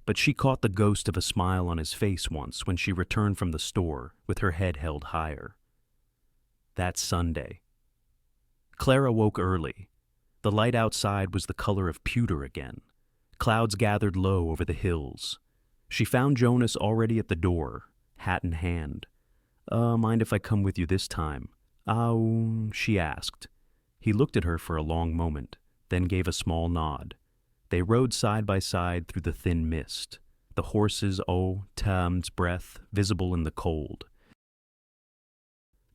but she caught the ghost of a smile on his face once when she returned from the store with her head held higher. That Sunday. Clara woke early. The light outside was the color of pewter again. Clouds gathered low over the hills. She found Jonas already at the door, hat in hand. Mind if I come with you this time?" She asked. He looked at her for a long moment, then gave a small nod. They rode side by side through the thin mist, the horses' Tam's breath visible in the cold.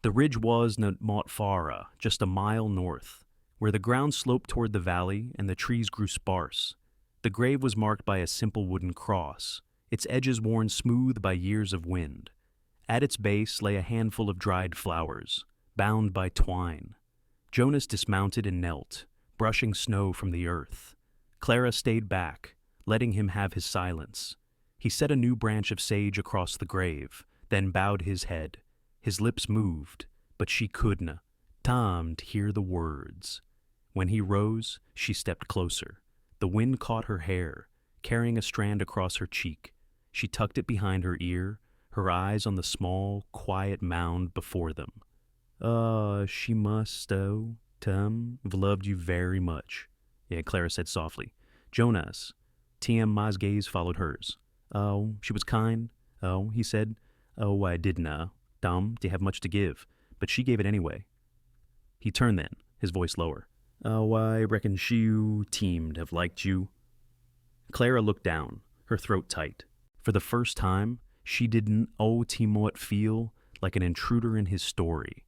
The ridge was Motfara, just a mile north, where the ground sloped toward the valley and the trees grew sparse. The grave was marked by a simple wooden cross, its edges worn smooth by years of wind. At its base lay a handful of dried flowers, bound by twine. Jonas dismounted and knelt, brushing snow from the earth. Clara stayed back, letting him have his silence. He set a new branch of sage across the grave, then bowed his head. His lips moved, but she couldn't hear the words. When he rose, she stepped closer. The wind caught her hair, carrying a strand across her cheek. She tucked it behind her ear, her eyes on the small, quiet mound before them. She must, have loved you very much," Clara said softly. "Jonas." Ma's gaze followed hers. "Oh, she was kind." "Oh," he said. "Oh, I didn't, to have much to give, but she gave it anyway." He turned then, his voice lower. "Oh, I reckon she teamed have liked you." Clara looked down, her throat tight. For the first time, she didn't Timot feel like an intruder in his story.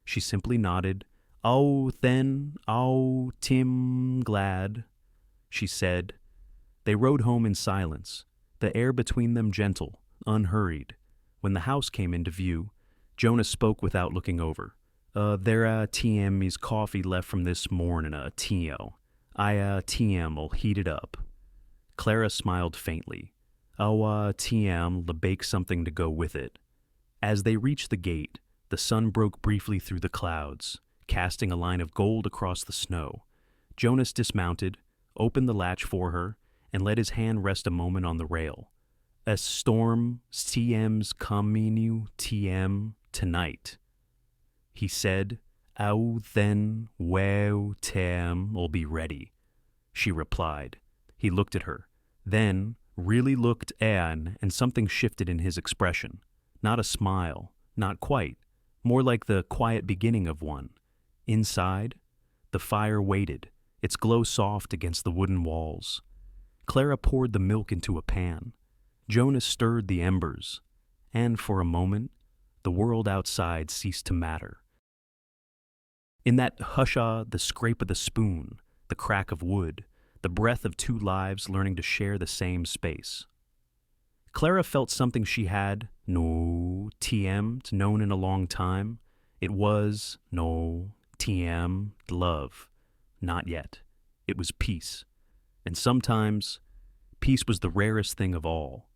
She simply nodded. "Oh, then, oh, Tim, glad," she said. They rode home in silence, the air between them gentle, unhurried. When the house came into view, Jonas spoke without looking over. There TM's coffee left from this morning, Tio. TM'll heat it up." Clara smiled faintly. "Oh, TM'll bake something to go with it." As they reached the gate, the sun broke briefly through the clouds, casting a line of gold across the snow. Jonas dismounted, opened the latch for her, and let his hand rest a moment on the rail. "A storm TM's coming TM tonight," he said. "Oh, then, well, TM'll be ready," she replied. He looked at her, then really looked and something shifted in his expression. Not a smile, not quite, more like the quiet beginning of one. Inside, the fire waited, its glow soft against the wooden walls. Clara poured the milk into a pan. Jonas stirred the embers, and for a moment, the world outside ceased to matter. In that hush-ah, the scrape of the spoon, the crack of wood, the breath of two lives learning to share the same space. Clara felt something she had no TM'd known in a long time. It was no TM love. Not yet. It was peace. And sometimes, peace was the rarest thing of all.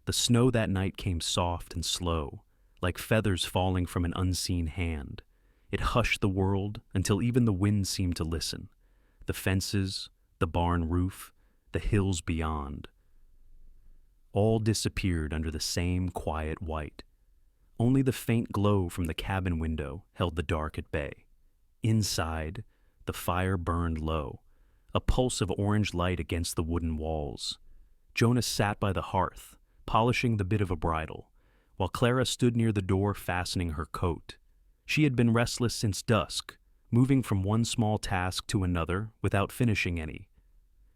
The snow that night came soft and slow, like feathers falling from an unseen hand. It hushed the world until even the wind seemed to listen. The fences, the barn roof, the hills beyond. All disappeared under the same quiet white. Only the faint glow from the cabin window held the dark at bay. Inside, the fire burned low, a pulse of orange light against the wooden walls. Jonas sat by the hearth, polishing the bit of a bridle, while Clara stood near the door fastening her coat. She had been restless since dusk, moving from one small task to another without finishing any.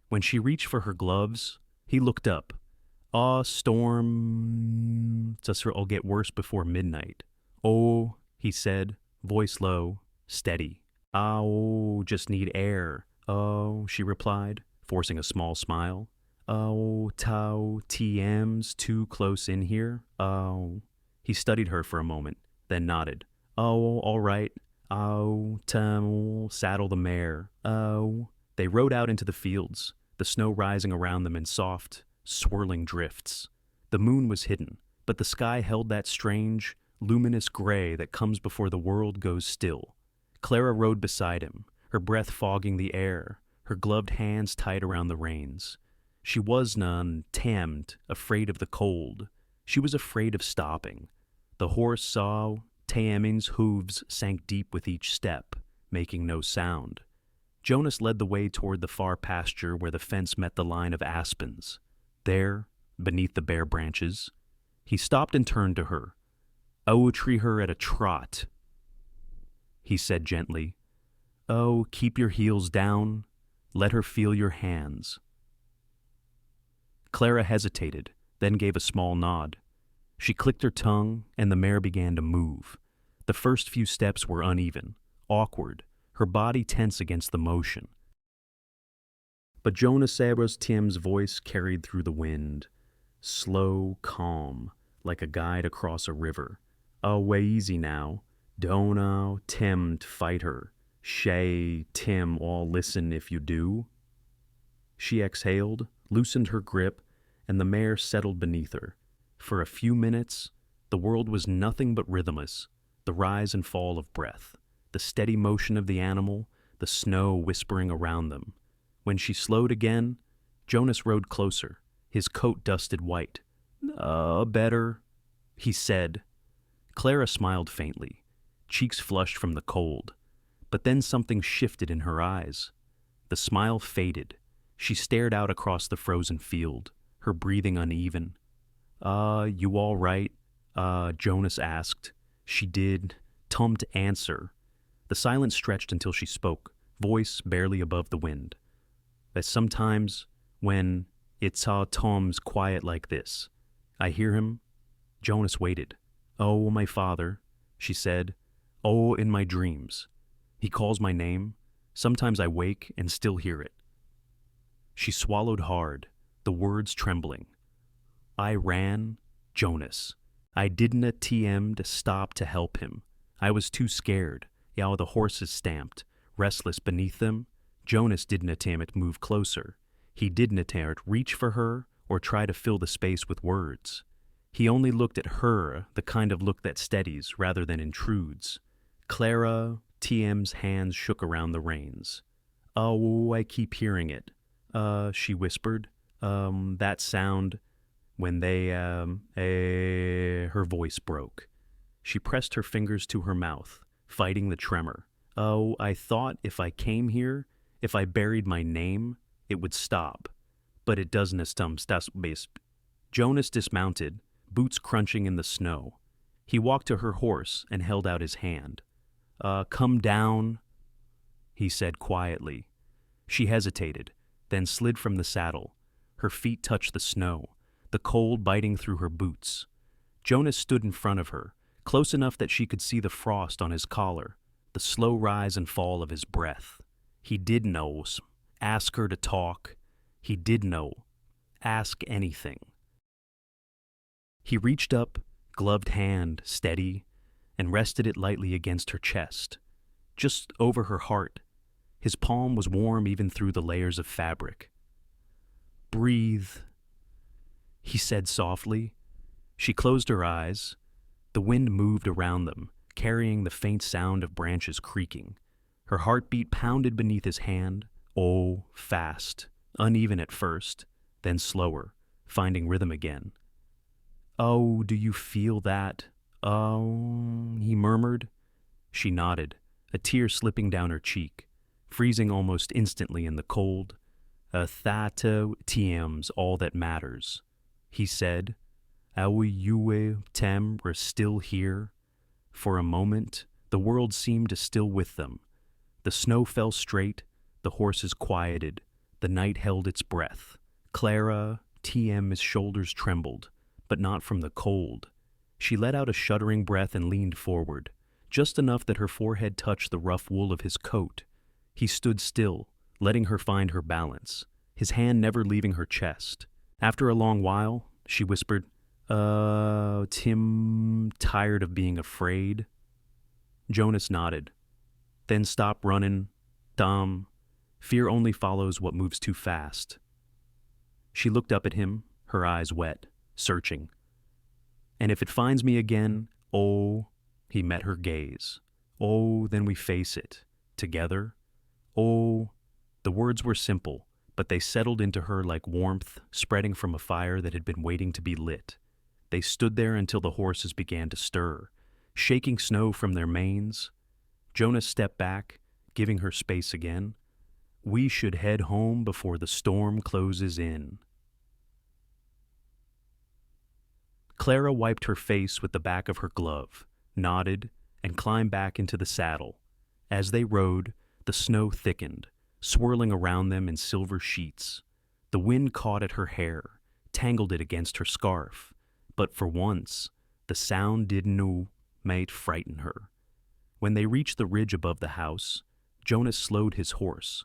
When she reached for her gloves, he looked up. Storm, it'll get worse before midnight." "Oh," he said, voice low, steady. "Oh, just need air." "Oh," she replied, forcing a small smile. "Oh, tau TM's too close in here." "Oh." He studied her for a moment, then nodded. "Oh, all right. Oh, saddle the mare. Oh." They rode out into the fields, the snow rising around them in soft, swirling drifts. The moon was hidden, but the sky held that strange, luminous gray that comes before the world goes still. Clara rode beside him, her breath fogging the air, her gloved hands tight around the reins. She was none tamed, afraid of the cold. She was afraid of stopping. The horse saw Taemin's hooves sank deep with each step, making no sound. Jonas led the way toward the far pasture where the fence met the line of aspens. There, beneath the bare branches, he stopped and turned to her. "I will treat her at a trot," he said gently. "Oh, keep your heels down. Let her feel your hands." Clara hesitated, then gave a small nod. She clicked her tongue, and the mare began to move. The first few steps were uneven, awkward, her body tense against the motion. But Jonas Sabra's Tim's voice carried through the wind, slow, calm, like a guide across a river. "Oh, way easy now. Don't Tim to fight her. Shay, Tim, all listen if you do." She exhaled, loosened her grip, and the mare settled beneath her. For a few minutes, the world was nothing but rhythmless, the rise and fall of breath, the steady motion of the animal, the snow whispering around them. When she slowed again, Jonas rode closer, his coat dusted white. Better," he said. Clara smiled faintly, cheeks flushed from the cold. But then something shifted in her eyes. The smile faded. She stared out across the frozen field, her breathing uneven. You all right?" Jonas asked. She did. Tummed answer. The silence stretched until she spoke, voice barely above the wind. "That sometimes, when it's Tom's quiet like this, I hear him." Jonas waited. "Oh, my father," she said. Oh, in my dreams. He calls my name. Sometimes I wake and still hear it. She swallowed hard, the words trembling. I ran, Jonas. I didn't TM to stop to help him. I was too scared. Yow the horses stamped, restless beneath them. Jonas didn't attempt to move closer. He didn't attempt to reach for her or try to fill the space with words. He only looked at her, the kind of look that steadies rather than intrudes. Clara, TM's hands shook around the reins. Oh, I keep hearing it. She whispered. That sound when they, her voice broke. She pressed her fingers to her mouth, fighting the tremor. Oh, I thought if I came here, if I buried my name, it would stop. But it doesn't. Jonas dismounted, boots crunching in the snow. He walked to her horse and held out his hand. Come down, he said quietly. She hesitated, then slid from the saddle. Her feet touched the snow, the cold biting through her boots. Jonas stood in front of her, close enough that she could see the frost on his collar, the slow rise and fall of his breath. He did know. Ask her to talk. He did know. Ask anything. He reached up, gloved hand, steady, and rested it lightly against her chest, just over her heart. His palm was warm even through the layers of fabric. Breathe, he said softly. She closed her eyes. The wind moved around them, carrying the faint sound of branches creaking. Her heartbeat pounded beneath his hand, oh, fast, uneven at first, then slower, finding rhythm again. Oh, do you feel that? Oh, he murmured. She nodded, a tear slipping down her cheek, freezing almost instantly in the cold. Thato TM's all that matters, he said. Aui Yue Tem were still here. For a moment, the world seemed to still with them. The snow fell straight, the horses quieted, the night held its breath. Clara, TM's shoulders trembled, but not from the cold. She let out a shuddering breath and leaned forward, just enough that her forehead touched the rough wool of his coat. He stood still, letting her find her balance, his hand never leaving her chest. After a long while, she whispered, Tim, tired of being afraid? Jonas nodded. Then stop running. Dom, fear only follows what moves too fast. She looked up at him, her eyes wet, searching. And if it finds me again, oh, he met her gaze. Oh, then we face it. Together. Oh, the words were simple, but they settled into her like warmth spreading from a fire that had been waiting to be lit. They stood there until the horses began to stir, shaking snow from their manes. Jonas stepped back, giving her space again. We should head home before the storm closes in. Clara wiped her face with the back of her glove, nodded, and climbed back into the saddle. As they rode, the snow thickened, swirling around them in silver sheets. The wind caught at her hair, tangled it against her scarf. But for once, the sound didn't might frighten her. When they reached the ridge above the house, Jonas slowed his horse.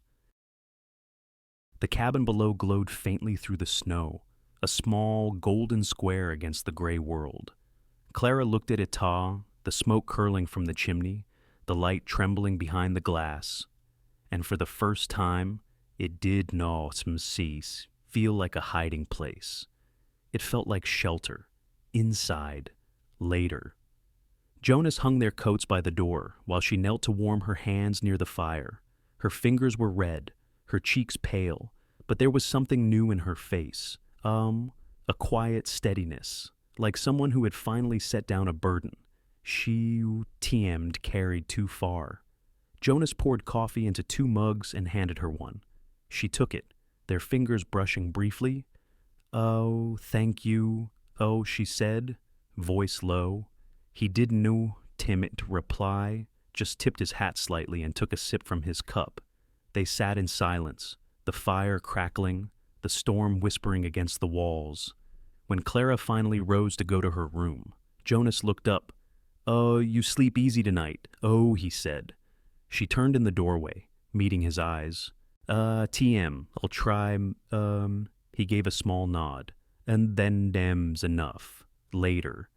The cabin below glowed faintly through the snow, a small, golden square against the gray world. Clara looked at Ita, the smoke curling from the chimney, the light trembling behind the glass, and for the first time, it did not feel like a hiding place. It felt like shelter, inside, later. Jonas hung their coats by the door while she knelt to warm her hands near the fire. Her fingers were red, her cheeks pale, but there was something new in her face. A quiet steadiness, like someone who had finally set down a burden she TM'd carried too far. Jonas poured coffee into 2 mugs and handed her one. She took it, their fingers brushing briefly. Oh, thank you. Oh, she said, voice low. He didn't know timid to reply, just tipped his hat slightly and took a sip from his cup. They sat in silence, the fire crackling, the storm whispering against the walls. When Clara finally rose to go to her room, Jonas looked up. "Oh, you sleep easy tonight." "Oh," he said. She turned in the doorway, meeting his eyes. TM, I'll try, he gave a small nod. "And then dam's enough. Later."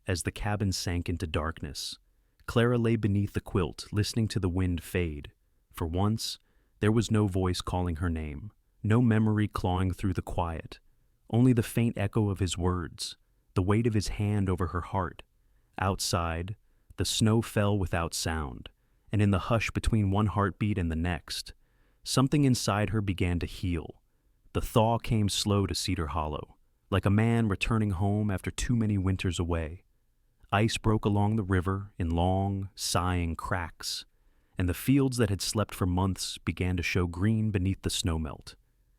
As the cabin sank into darkness, Clara lay beneath the quilt, listening to the wind fade. For once, there was no voice calling her name, no memory clawing through the quiet, only the faint echo of his words, the weight of his hand over her heart. Outside, the snow fell without sound, and in the hush between one heartbeat and the next, something inside her began to heal. The thaw came slow to Cedar Hollow, like a man returning home after too many winters away. Ice broke along the river in long, sighing cracks, and the fields that had slept for months began to show green beneath the snowmelt.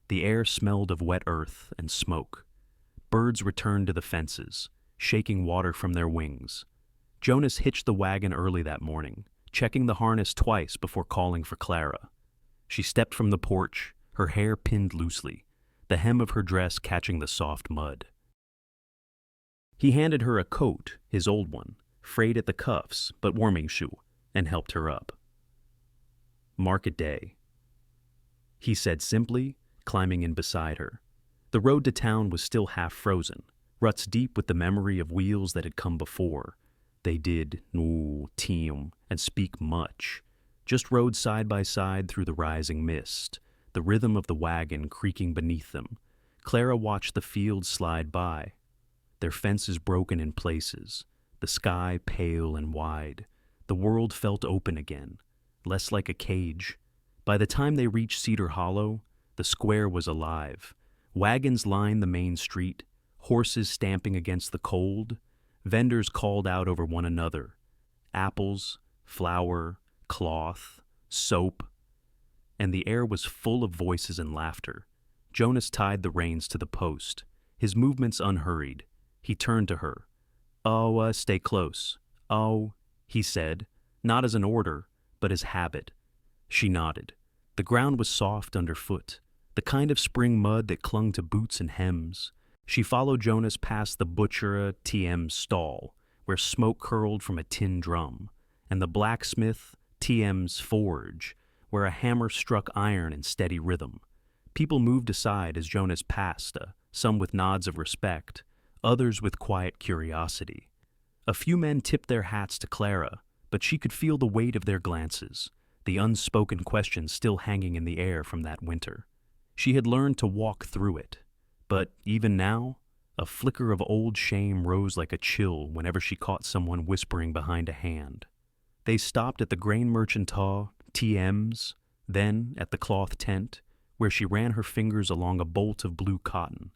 The air smelled of wet earth and smoke. Birds returned to the fences, shaking water from their wings. Jonas hitched the wagon early that morning, checking the harness twice before calling for Clara. She stepped from the porch, her hair pinned loosely, the hem of her dress catching the soft mud. He handed her a coat, his old one, frayed at the cuffs, but warming shoe, and helped her up. "Market day," he said simply, climbing in beside her. The road to town was still half frozen, ruts deep with the memory of wheels that had come before. They did, team, and speak much. Just rode side by side through the rising mist, the rhythm of the wagon creaking beneath them. Clara watched the fields slide by, their fences broken in places, the sky pale and wide. The world felt open again, less like a cage. By the time they reached Cedar Hollow, the square was alive. Wagons lined the main street, horses stamping against the cold. Vendors called out over one another. Apples, flour, cloth, soap. And the air was full of voices and laughter. Jonas tied the reins to the post, his movements unhurried. He turned to her. "Oh, stay close." "Oh," he said, not as an order, but as habit. She nodded. The ground was soft underfoot, the kind of spring mud that clung to boots and hems. She followed Jonas past the butcher TM's stall, where smoke curled from a tin drum, and the blacksmith TM's forge, where a hammer struck iron in steady rhythm. People moved aside as Jonas passed, some with nods of respect, others with quiet curiosity. A few men tipped their hats to Clara, but she could feel the weight of their glances, the unspoken questions still hanging in the air from that winter. She had learned to walk through it, but even now, a flicker of old shame rose like a chill whenever she caught someone whispering behind a hand. They stopped at the grain merchant's, TM's, then at the cloth tent, where she ran her fingers along a bolt of blue cotton.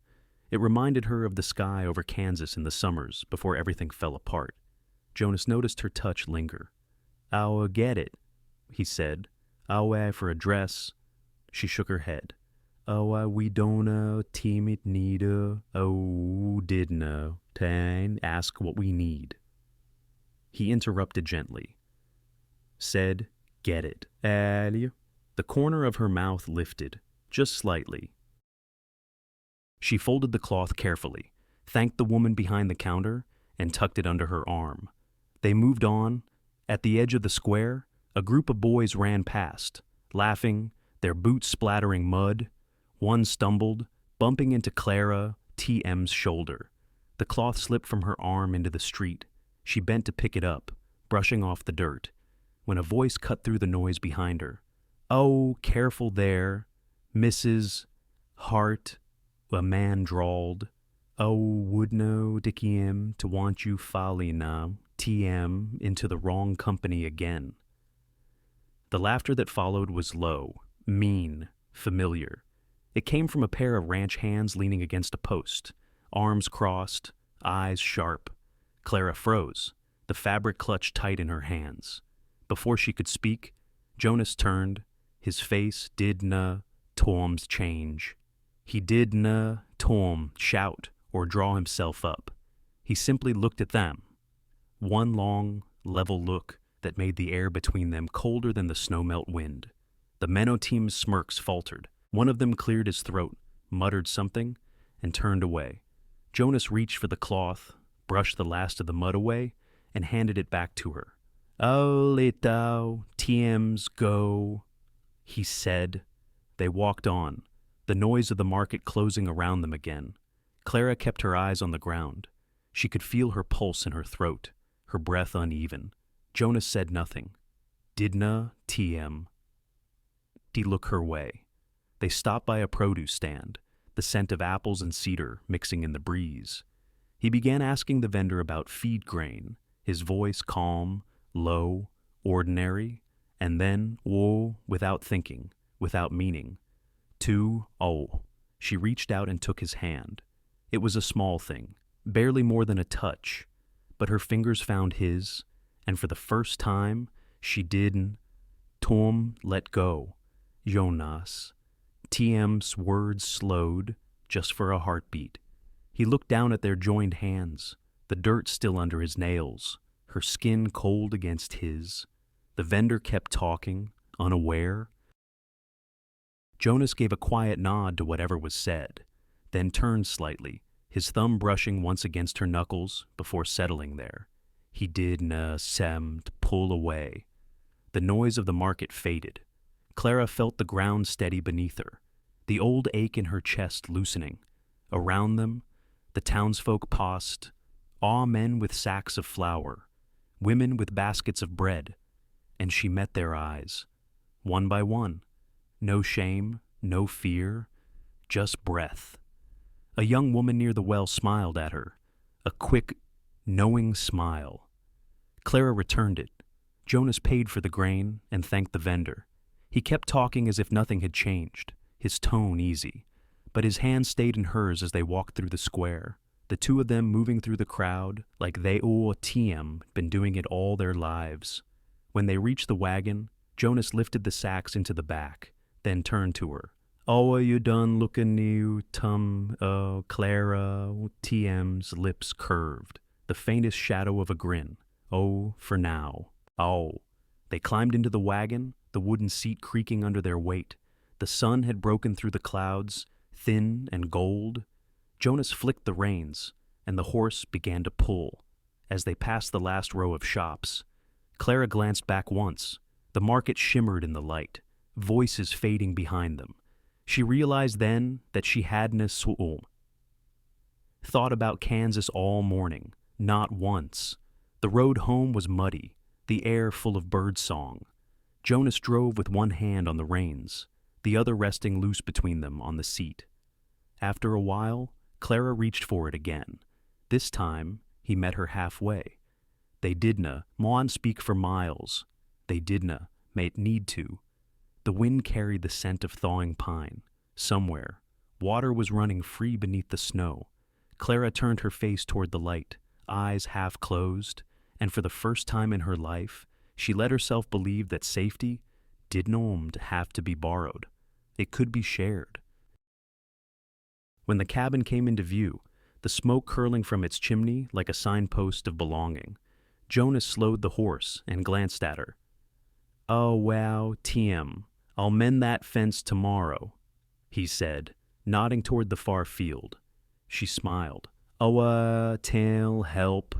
It reminded her of the sky over Kansas in the summers before everything fell apart. Jonas noticed her touch linger. "I'll get it," he said. "I'll for a dress." She shook her head. "Oh, we don't team it neither. Oh, didn't tan ask what we need." He interrupted gently. Said, "Get it, Allie." The corner of her mouth lifted, just slightly. She folded the cloth carefully, thanked the woman behind the counter, and tucked it under her arm. They moved on. At the edge of the square, a group of boys ran past, laughing, their boots splattering mud. One stumbled, bumping into Clara TM's shoulder. The cloth slipped from her arm into the street. She bent to pick it up, brushing off the dirt, when a voice cut through the noise behind her. "Oh, careful there, Mrs. Hart," a man drawled. "Oh, would no Dickiem to want you folly now, TM, into the wrong company again." The laughter that followed was low, mean, familiar. It came from a pair of ranch hands leaning against a post, arms crossed, eyes sharp. Clara froze, the fabric clutched tight in her hands. Before she could speak, Jonas turned. His face did Tom's change. He did Tom shout or draw himself up. He simply looked at them. One long, level look that made the air between them colder than the snowmelt wind. The Menno team's smirks faltered. One of them cleared his throat, muttered something, and turned away. Jonas reached for the cloth, brushed the last of the mud away, and handed it back to her. "Oh, little TM's go," he said. They walked on, the noise of the market closing around them again. Clara kept her eyes on the ground. She could feel her pulse in her throat, her breath uneven. Jonas said nothing. "Didna TM." He looked her way. They stopped by a produce stand, the scent of apples and cedar mixing in the breeze. He began asking the vendor about feed grain, his voice calm, low, ordinary, and then, without thinking, without meaning. She reached out and took his hand. It was a small thing, barely more than a touch, but her fingers found his, and for the first time, she didn't. Tom let go. Jonas. TM's words slowed, just for a heartbeat. He looked down at their joined hands, the dirt still under his nails, her skin cold against his. The vendor kept talking, unaware. Jonas gave a quiet nod to whatever was said, then turned slightly, his thumb brushing once against her knuckles before settling there. He didn't pull away. The noise of the market faded. Clara felt the ground steady beneath her, the old ache in her chest loosening. Around them, the townsfolk paused, men with sacks of flour, women with baskets of bread, and she met their eyes, one by one. No shame, no fear, just breath. A young woman near the well smiled at her, a quick, knowing smile. Clara returned it. Jonas paid for the grain and thanked the vendor. He kept talking as if nothing had changed, his tone easy, but his hand stayed in hers as they walked through the square, the two of them moving through the crowd like they been doing it all their lives. When they reached the wagon, Jonas lifted the sacks into the back, then turned to her. Are you done looking new, Clara? TM's lips curved, the faintest shadow of a grin. For now. They climbed into the wagon, the wooden seat creaking under their weight. The sun had broken through the clouds, thin and gold. Jonas flicked the reins, and the horse began to pull. As they passed the last row of shops, Clara glanced back once. The market shimmered in the light, voices fading behind them. She realized then that she hadn't thought about Kansas all morning, not once. The road home was muddy, the air full of birdsong. Jonas drove with one hand on the reins, the other resting loose between them on the seat. After a while, Clara reached for it again. This time, he met her halfway. They didna speak for miles. They didna need to. The wind carried the scent of thawing pine. Somewhere, water was running free beneath the snow. Clara turned her face toward the light, eyes half closed, and for the first time in her life, she let herself believe that safety didn't have to be borrowed. It could be shared. When the cabin came into view, the smoke curling from its chimney like a signpost of belonging, Jonas slowed the horse and glanced at her. "Oh, wow, TM, I'll mend that fence tomorrow," he said, nodding toward the far field. She smiled. "Tell help."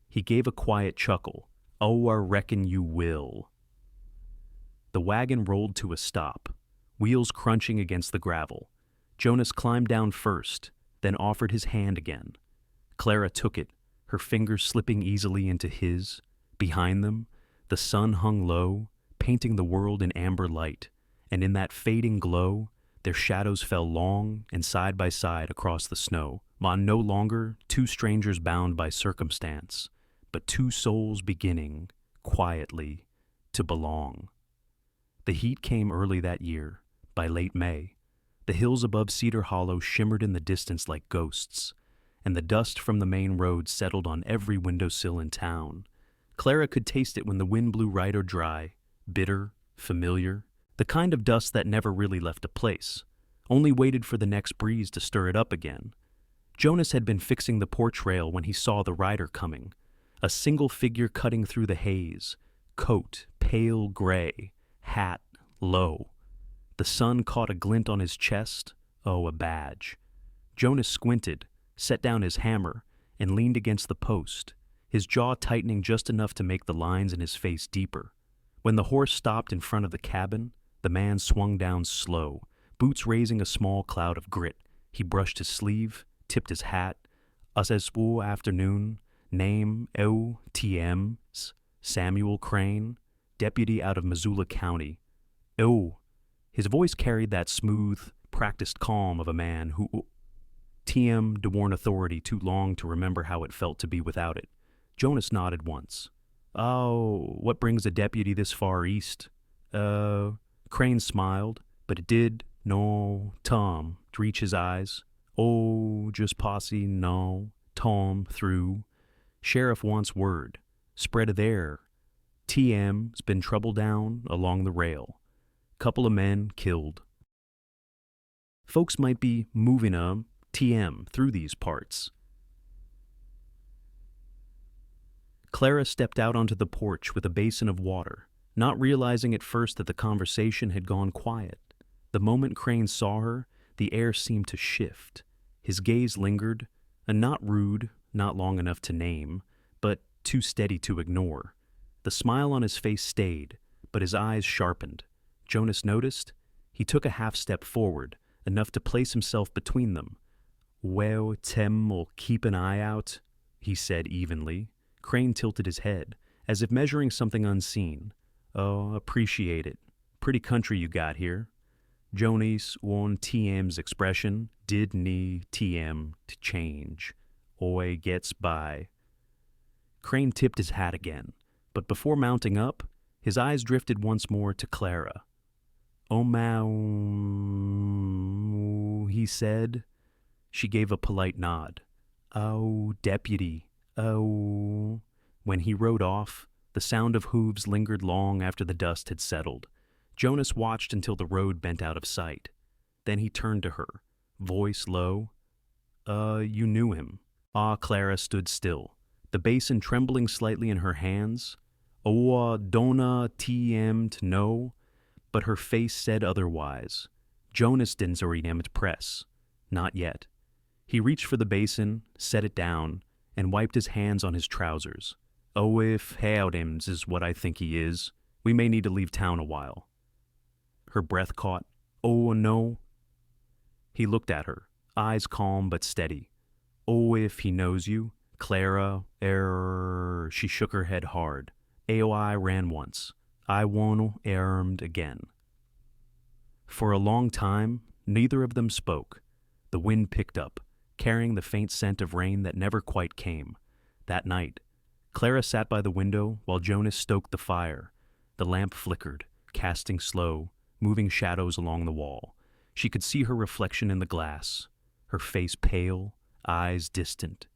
He gave a quiet chuckle. "I reckon you will." The wagon rolled to a stop, wheels crunching against the gravel. Jonas climbed down first, then offered his hand again. Clara took it, her fingers slipping easily into his. Behind them, the sun hung low, painting the world in amber light, and in that fading glow, their shadows fell long and side by side across the snow. No longer two strangers bound by circumstance, but two souls beginning, quietly, to belong. The heat came early that year, by late May. The hills above Cedar Hollow shimmered in the distance like ghosts, and the dust from the main road settled on every windowsill in town. Clara could taste it when the wind blew right or dry, bitter, familiar, the kind of dust that never really left a place, only waited for the next breeze to stir it up again. Jonas had been fixing the porch rail when he saw the rider coming, a single figure cutting through the haze, coat pale gray, hat low. The sun caught a glint on his chest, a badge. Jonas squinted, set down his hammer, and leaned against the post, his jaw tightening just enough to make the lines in his face deeper. When the horse stopped in front of the cabin, the man swung down slow, boots raising a small cloud of grit. He brushed his sleeve, tipped his hat. Useswu afternoon, name O.T.M.'s Samuel Crane, deputy out of Missoula County. Oh, his voice carried that smooth, practiced calm of a man who T.M. worn authority too long to remember how it felt to be without it. Jonas nodded once. Oh, what brings a deputy this far east? Crane smiled, but it did, no, Tom, reach his eyes. Oh, just posse, no, Tom, through. Sheriff wants word. Spread of there. TM's been trouble down along the rail. Couple of men killed. Folks might be moving TM through these parts. Clara stepped out onto the porch with a basin of water, not realizing at first that the conversation had gone quiet. The moment Crane saw her, the air seemed to shift. His gaze lingered, and not rude, not long enough to name, but too steady to ignore. The smile on his face stayed, but his eyes sharpened. Jonas noticed. He took a half step forward, enough to place himself between them. Well, Tem'll keep an eye out, he said evenly. Crane tilted his head, as if measuring something unseen. Oh, appreciate it. Pretty country you got here. Jonas on TM's expression did need TM to change. Oi gets by. Crane tipped his hat again, but before mounting up, his eyes drifted once more to Clara. Oh, he said. She gave a polite nod. Oh, deputy. Oh. When he rode off, the sound of hooves lingered long after the dust had settled. Jonas watched until the road bent out of sight. Then he turned to her, voice low. You knew him. Clara stood still, the basin trembling slightly in her hands. Donna TM to know, but her face said otherwise. Jonas didn't press. Not yet. He reached for the basin, set it down, and wiped his hands on his trousers. Oh, if Howdims is what I think he is, we may need to leave town a while. Her breath caught. Oh, no. He looked at her, eyes calm but steady. Oh, if he knows you, Clara, she shook her head hard. AOI ran once. I won't armed again. For a long time, neither of them spoke. The wind picked up, carrying the faint scent of rain that never quite came. That night, Clara sat by the window while Jonas stoked the fire. The lamp flickered, casting slow, moving shadows along the wall. She could see her reflection in the glass, her face pale, eyes distant.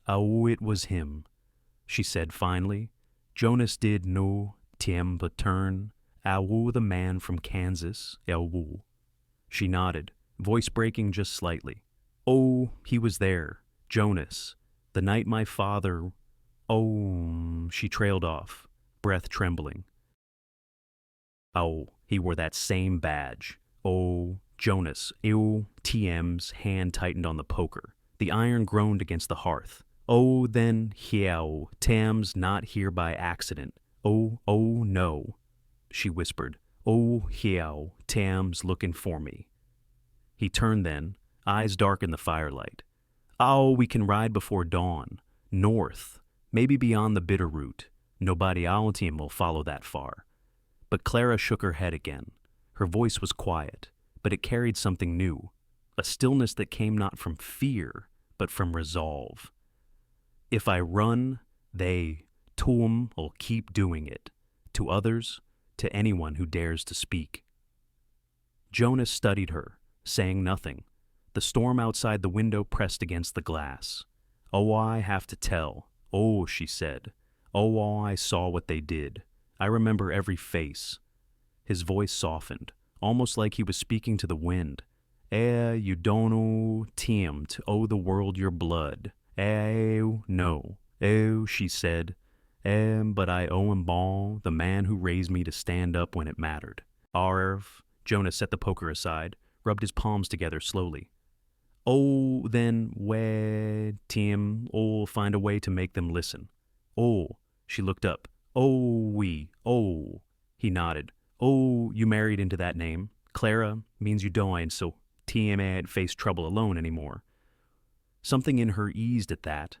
Oh, it was him, she said finally. Jonas did no Tim but turn. Awu, the man from Kansas, Elwu. She nodded, voice breaking just slightly. Oh, he was there, Jonas. The night my father... Oh, she trailed off, breath trembling. Oh, he wore that same badge. Oh, Jonas. Ew, TM's hand tightened on the poker. The iron groaned against the hearth. Oh, then, hiao, Tam's not here by accident. Oh, no, she whispered. Oh, hiao, Tam's looking for me. He turned then, eyes dark in the firelight. Oh, we can ride before dawn. North, maybe beyond the bitter root. Nobody our team will follow that far. But Clara shook her head again. Her voice was quiet, but it carried something new, a stillness that came not from fear, but from resolve. If I run, they, will keep doing it. To others, to anyone who dares to speak. Jonas studied her, saying nothing. The storm outside the window pressed against the glass. Oh, I have to tell. Oh, she said. Oh, I saw what they did. I remember every face. His voice softened, almost like he was speaking to the wind. You don't owe Tim to owe the world your blood. No. She said. But I owe him all, the man who raised me to stand up when it mattered. Arv. Jonas set the poker aside, rubbed his palms together slowly. Oh, then, Tim, find a way to make them listen. Oh, she looked up. Oh, we. Oh, he nodded. Oh, you married into that name. Clara means you died, so TM ain't face trouble alone anymore. Something in her eased at that,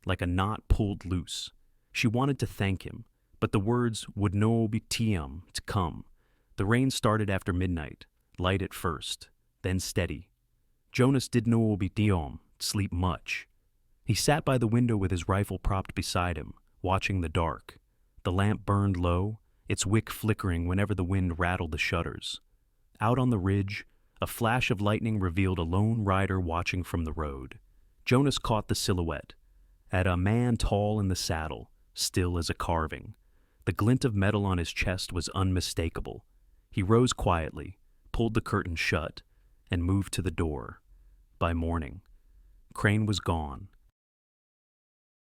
like a knot pulled loose. She wanted to thank him, but the words would no be TM to come. The rain started after midnight, light at first, then steady. Jonas did no be TM, sleep much. He sat by the window with his rifle propped beside him, watching the dark. The lamp burned low, its wick flickering whenever the wind rattled the shutters. Out on the ridge, a flash of lightning revealed a lone rider watching from the road. Jonas caught the silhouette, at a man tall in the saddle, still as a carving. The glint of metal on his chest was unmistakable. He rose quietly, pulled the curtain shut, and moved to the door. By morning, Crane was gone.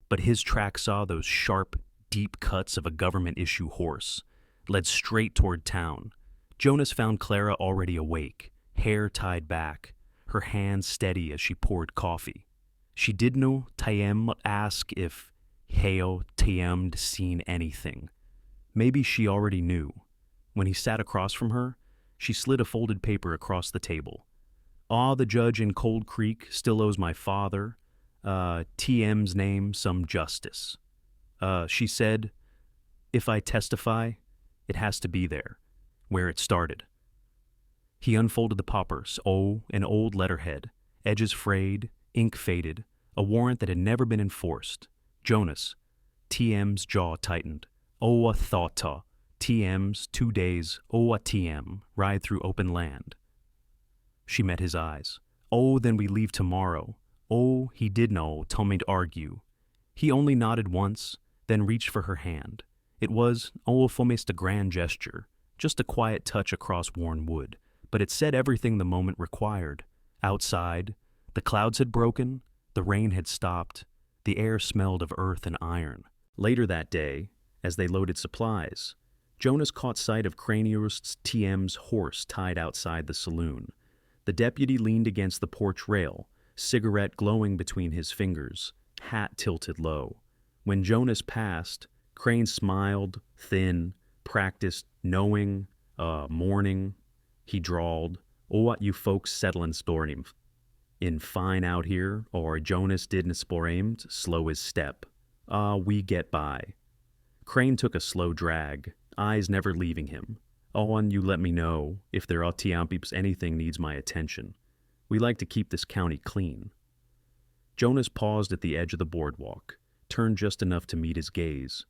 But his track saw those sharp, deep cuts of a government-issue horse, led straight toward town. Jonas found Clara already awake, hair tied back, her hands steady as she poured coffee. She did no Tiem ask if Heo Tiemed seen anything. Maybe she already knew. When he sat across from her, she slid a folded paper across the table. The judge in Cold Creek still owes my father, TM's name, some justice. She said, if I testify, it has to be there, where it started. He unfolded the papers. An old letterhead, edges frayed, ink faded, a warrant that had never been enforced. Jonas, TM's jaw tightened. A thoughta, TM's 2 days, a TM, ride through open land. She met his eyes. Then we leave tomorrow. He did know, tell me to argue. He only nodded once, then reached for her hand. It was, almost a grand gesture, just a quiet touch across worn wood, but it said everything the moment required. Outside, the clouds had broken, the rain had stopped, the air smelled of earth and iron. Later that day, as they loaded supplies, Jonas caught sight of Craniurst's TM's horse tied outside the saloon. The deputy leaned against the porch rail, cigarette glowing between his fingers, hat tilted low. When Jonas passed, Crane smiled, thin, practiced, knowing, mourning. He drawled, what you folks settlin' storim? In fine out here, or Jonas didn't sporamed, slow his step. We get by. Crane took a slow drag, eyes never leaving him. And you let me know if there are tiampips anything needs my attention. We like to keep this county clean. Jonas paused at the edge of the boardwalk, turned just enough to meet his gaze.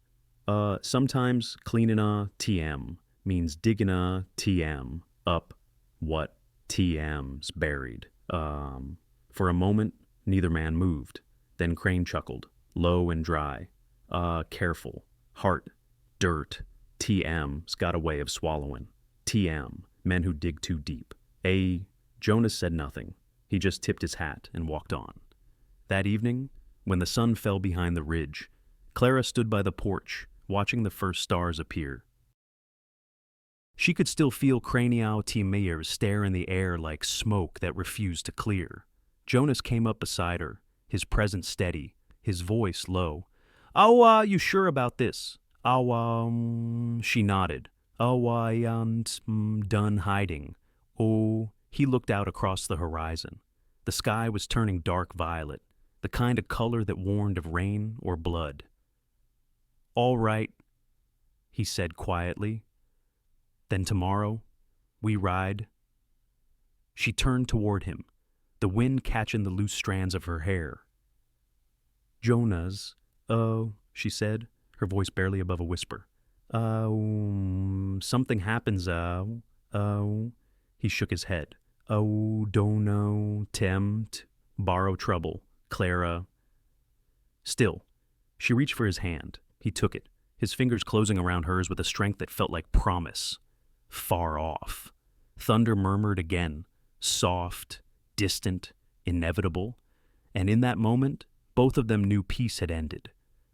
Sometimes cleanin' a TM means diggin' a TM up what TM's buried. For a moment, neither man moved. Then Crane chuckled, low and dry. Careful. Heart. Dirt. TM's got a way of swallowing. TM. Men who dig too deep. Jonas said nothing. He just tipped his hat and walked on. That evening, when the sun fell behind the ridge, Clara stood by the porch, watching the first stars appear. She could still feel Craniao T. Meyer's stare in the air like smoke that refused to clear. Jonas came up beside her, his presence steady, his voice low. You sure about this? She nodded. Done hiding. He looked out across the horizon. The sky was turning dark violet, the kind of color that warned of rain or blood. All right, he said quietly. Then tomorrow, we ride. She turned toward him, the wind catching the loose strands of her hair. Jonas, she said, her voice barely above a whisper. Something happens, He shook his head. Don't know, tempt, borrow trouble, Clara. Still, she reached for his hand. He took it, his fingers closing around hers with a strength that felt like promise. Far off. Thunder murmured again, soft, distant, inevitable, and in that moment, both of them knew peace had ended,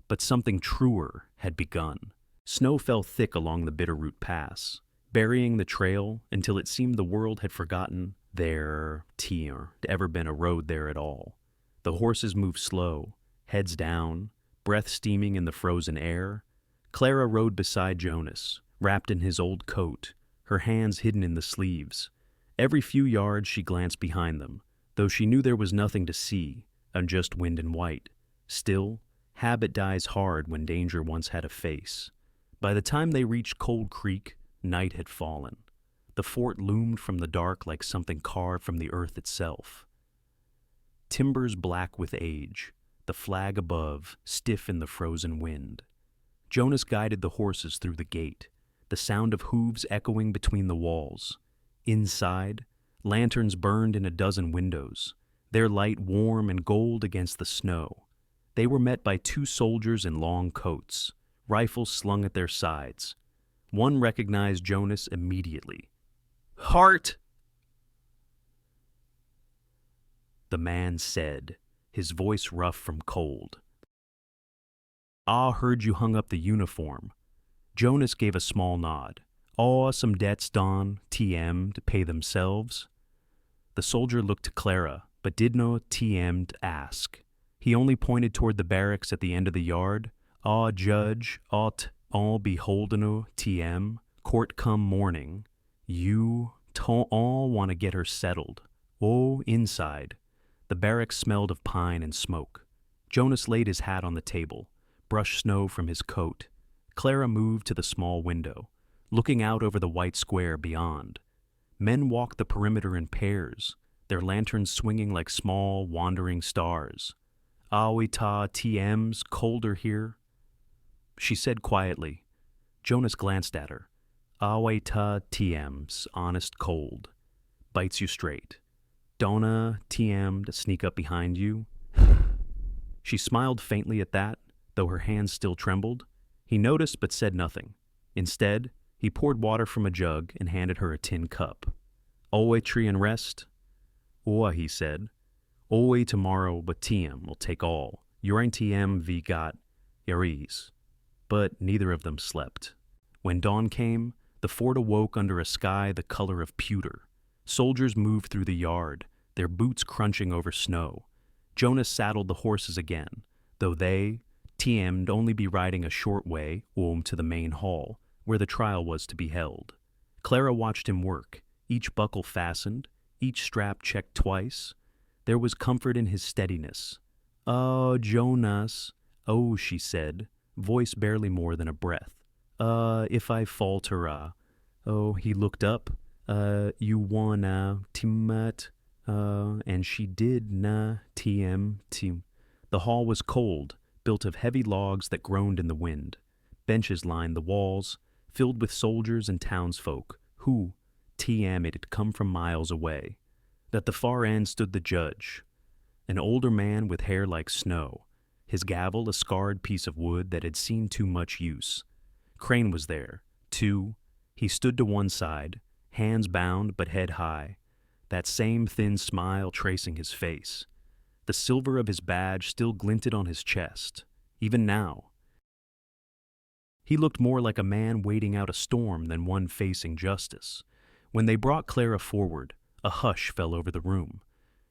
but something truer had begun. Snow fell thick along the Bitterroot Pass, burying the trail until it seemed the world had forgotten there had ever been a road there at all. The horses moved slow, heads down, breath steaming in the frozen air. Clara rode beside Jonas, wrapped in his old coat, her hands hidden in the sleeves. Every few yards she glanced behind them, though she knew there was nothing to see, and just wind and white. Still, habit dies hard when danger once had a face. By the time they reached Cold Creek, night had fallen. The fort loomed from the dark like something carved from the earth itself. Timbers black with age, the flag above, stiff in the frozen wind. Jonas guided the horses through the gate, the sound of hooves echoing between the walls. Inside, lanterns burned in a dozen windows, their light warm and gold against the snow. They were met by two soldiers in long coats, rifles slung at their sides. One recognized Jonas immediately. "Hart!" the man said, his voice rough from cold. "Ah, heard you hung up the uniform." Jonas gave a small nod. "Aw, some debts done, TM, to pay themselves." The soldier looked to Clara, but did no TM to ask. He only pointed toward the barracks at the end of the yard. "Ah, judge, ought all be holdeno TM, court come morning. You all want to get her settled. Oh, inside." The barracks smelled of pine and smoke. Jonas laid his hat on the table, brushed snow from his coat. Clara moved to the small window, looking out over the white square beyond. Men walked the perimeter in pairs, their lanterns swinging like small, wandering stars. "Awita TM's colder here," she said quietly. Jonas glanced at her. "Awita TM's honest cold. Bites you straight. Donna TM to sneak up behind you." She smiled faintly at that, though her hands still trembled. He noticed but said nothing. Instead, he poured water from a jug and handed her a tin cup. "Owe tree and rest?" "Oa," he said. "Owe tomorrow, but TM will take all. Your TM vi got Yaris." But neither of them slept. When dawn came, the fort awoke under a sky the color of pewter. Soldiers moved through the yard, their boots crunching over snow. Jonas saddled the horses again, though they, TM'd only be riding a short way to the main hall, where the trial was to be held. Clara watched him work, each buckle fastened, each strap checked twice. There was comfort in his steadiness. "Oh, Jonas," "Oh," she said, voice barely more than a breath. If I falter, Oh, he looked up. You wanna, Timat, and she did na, Tim. The hall was cold, built of heavy logs that groaned in the wind. Benches lined the walls, filled with soldiers and townsfolk, who, it had come from miles away. At the far end stood the judge, an older man with hair like snow, his gavel a scarred piece of wood that had seen too much use. Crane was there, too. He stood to one side, hands bound but head high, that same thin smile tracing his face. The silver of his badge still glinted on his chest, even now. He looked more like a man waiting out a storm than one facing justice. When they brought Clara forward, a hush fell over the room.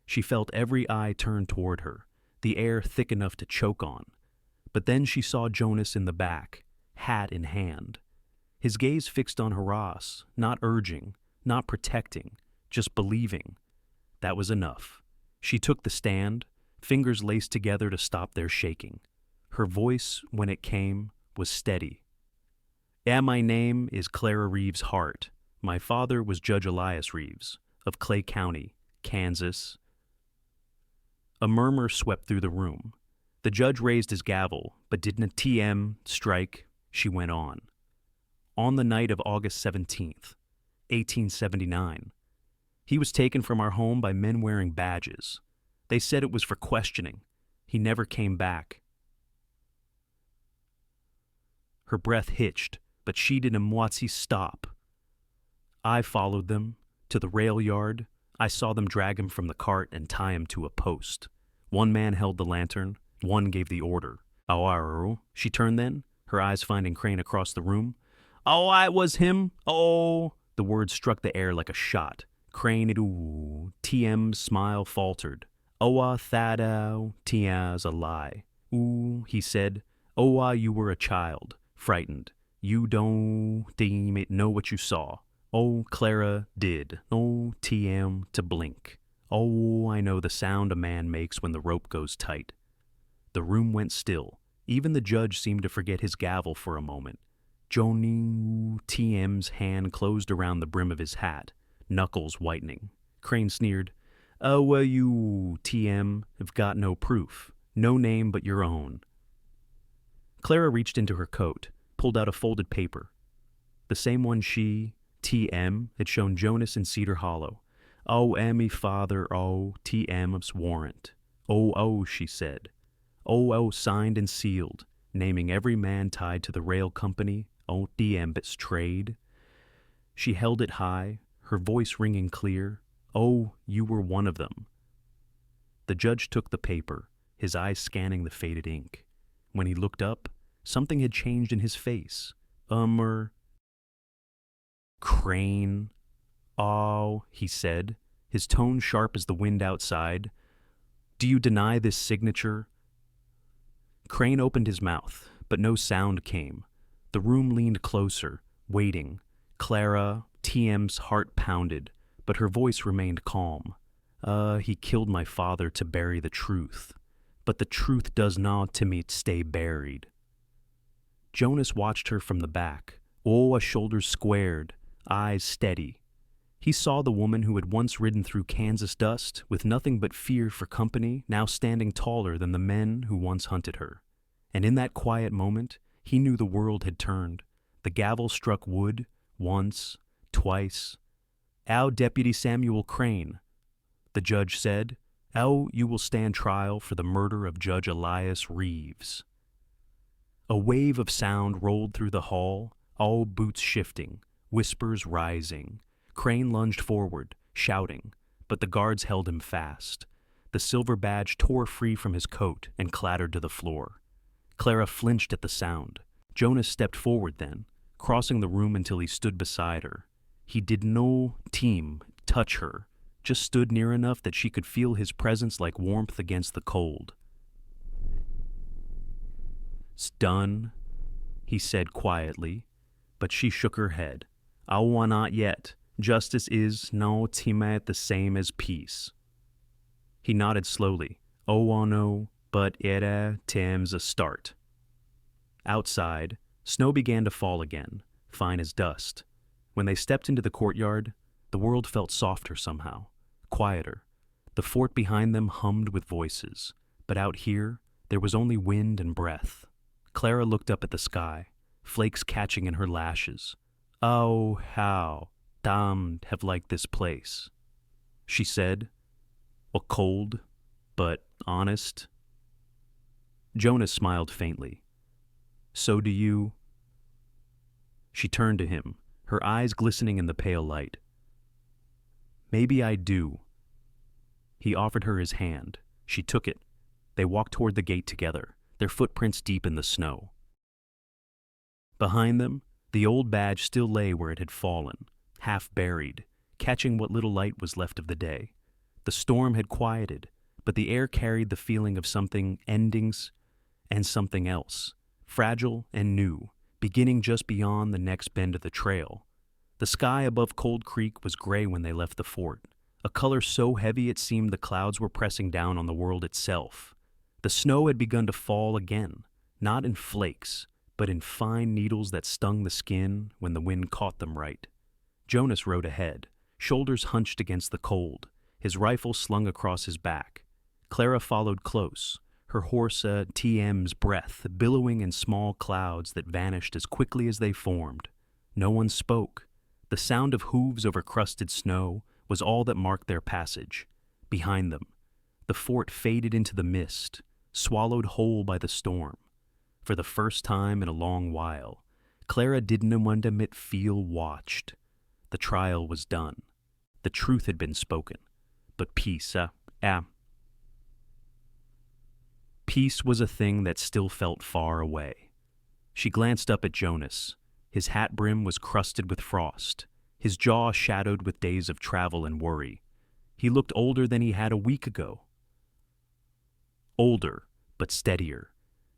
She felt every eye turn toward her, the air thick enough to choke on. But then she saw Jonas in the back, hat in hand. His gaze fixed on Haras, not urging, not protecting, just believing. That was enough. She took the stand, fingers laced together to stop their shaking. Her voice, when it came, was steady. My name is Clara Reeves Hart. My father was Judge Elias Reeves, of Clay County, Kansas." A murmur swept through the room. The judge raised his gavel, but didn't strike. She went on. "On the night of August 17th, 1879, he was taken from our home by men wearing badges. They said it was for questioning. He never came back." Her breath hitched, but she didn't stop. "I followed them to the rail yard. I saw them drag him from the cart and tie him to a post. One man held the lantern, one gave the order. Awaro." She turned then, her eyes finding Crane across the room. "Oh, I was him. Oh." The words struck the air like a shot. Crane TM's smile faltered. "Oa thadao tia's a lie. Ooh, he said. Oh, why you were a child, frightened. You don't deem it know what you saw. Oh, Clara did. Oh, TM to blink. Oh, I know the sound a man makes when the rope goes tight. The room went still. Even the judge seemed to forget his gavel for a moment. Joni TM's hand closed around the brim of his hat, knuckles whitening. Crane sneered, Oh, well, you, TM, have got no proof. No name but your own. Clara reached into her coat, pulled out a folded paper. The same one she, TM, had shown Jonas in Cedar Hollow. Oh, Emmy father, oh, TM's warrant. Oh, she said. Oh, signed and sealed, naming every man tied to the rail company, oh, TM's trade. She held it high, her voice ringing clear. Oh, you were one of them. The judge took the paper, his eyes scanning the faded ink. When he looked up, something had changed in his face. Crane. Oh, he said, his tone sharp as the wind outside. Do you deny this signature? Crane opened his mouth, but no sound came. The room leaned closer, waiting. Clara, TM's heart pounded, but her voice remained calm. He killed my father to bury the truth, but the truth does not to me stay buried. Jonas watched her from the back, a shoulders squared, eyes steady. He saw the woman who had once ridden through Kansas dust with nothing but fear for company, now standing taller than the men who once hunted her. And in that quiet moment, he knew the world had turned. The gavel struck wood, once, twice. Ow, Deputy Samuel Crane, the judge said. Ow, you will stand trial for the murder of Judge Elias Reeves. A wave of sound rolled through the hall, all boots shifting, whispers rising. Crane lunged forward, shouting, but the guards held him fast. The silver badge tore free from his coat and clattered to the floor. Clara flinched at the sound. Jonas stepped forward then, crossing the room until he stood beside her. He did no team touch her, just stood near enough that she could feel his presence like warmth against the cold. It's done, he said quietly, but she shook her head. Awa not yet. Justice is no timat the same as peace. He nodded slowly. No, but era Tim's a start. Outside, snow began to fall again, fine as dust. When they stepped into the courtyard, the world felt softer somehow, quieter. The fort behind them hummed with voices, but out here, there was only wind and breath. Clara looked up at the sky, flakes catching in her lashes. Oh, how damned have liked this place, she said. Cold, but honest. Jonas smiled faintly. So do you? She turned to him, her eyes glistening in the pale light. Maybe I do. He offered her his hand. She took it. They walked toward the gate together, their footprints deep in the snow. Behind them, the old badge still lay where it had fallen, half buried, catching what little light was left of the day. The storm had quieted, but the air carried the feeling of something endings and something else, fragile and new, beginning just beyond the next bend of the trail. The sky above Cold Creek was gray when they left the fort, a color so heavy it seemed the clouds were pressing down on the world itself. The snow had begun to fall again, not in flakes, but in fine needles that stung the skin when the wind caught them right. Jonas rode ahead, shoulders hunched against the cold, his rifle slung across his back. Clara followed close, her horse TM's breath billowing in small clouds that vanished as quickly as they formed. No one spoke. The sound of hooves over crusted snow was all that marked their passage. Behind them, the fort faded into the mist, swallowed whole by the storm. For the first time in a long while, Clara didn't want to feel watched. The trial was done. The truth had been spoken. But peace, peace was a thing that still felt far away. She glanced up at Jonas. His hat brim was crusted with frost, his jaw shadowed with days of travel and worry. He looked older than he had a week ago. Older, but steadier,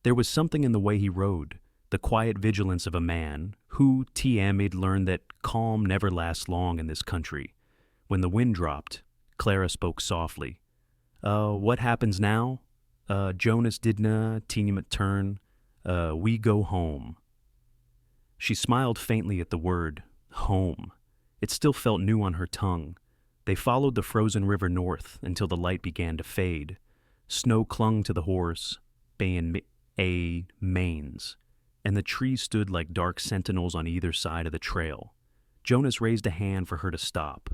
There was something in the way he rode, the quiet vigilance of a man who, TM, had learned that calm never lasts long in this country. When the wind dropped, Clara spoke softly. What happens now? Jonas didna, Teenymat turn. We go home. She smiled faintly at the word, home. It still felt new on her tongue. They followed the frozen river north until the light began to fade. Snow clung to the horse, manes, and the trees stood like dark sentinels on either side of the trail. Jonas raised a hand for her to stop.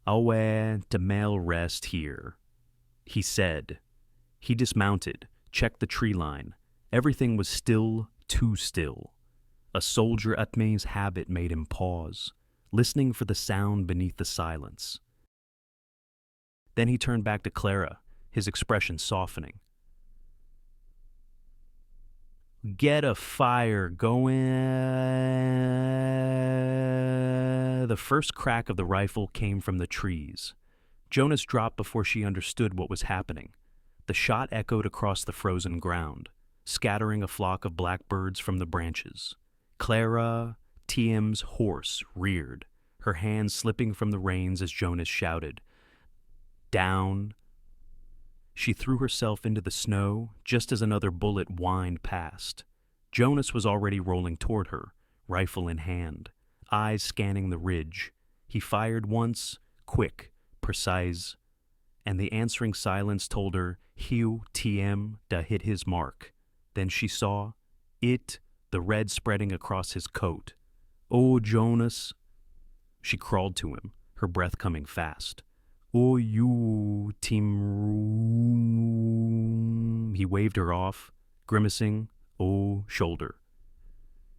Awe to mail rest here, he said. He dismounted, checked the tree line. Everything was still, too still. A soldier Atme's habit made him pause, listening for the sound beneath the silence. Then he turned back to Clara, his expression softening. Get a fire going. The first crack of the rifle came from the trees. Jonas dropped before she understood what was happening. The shot echoed across the frozen ground, scattering a flock of blackbirds from the branches. Clara, TM's horse, reared, her hands slipping from the reins as Jonas shouted, "Down!" She threw herself into the snow just as another bullet whined past. Jonas was already rolling toward her, rifle in hand, eyes scanning the ridge. He fired once, quick, precise, and the answering silence told her Hugh TM da hit his mark. Then she saw it, the red spreading across his coat. "Oh, Jonas." She crawled to him, her breath coming fast. "Oh, you, Tim." He waved her off, grimacing, "Oh, shoulder."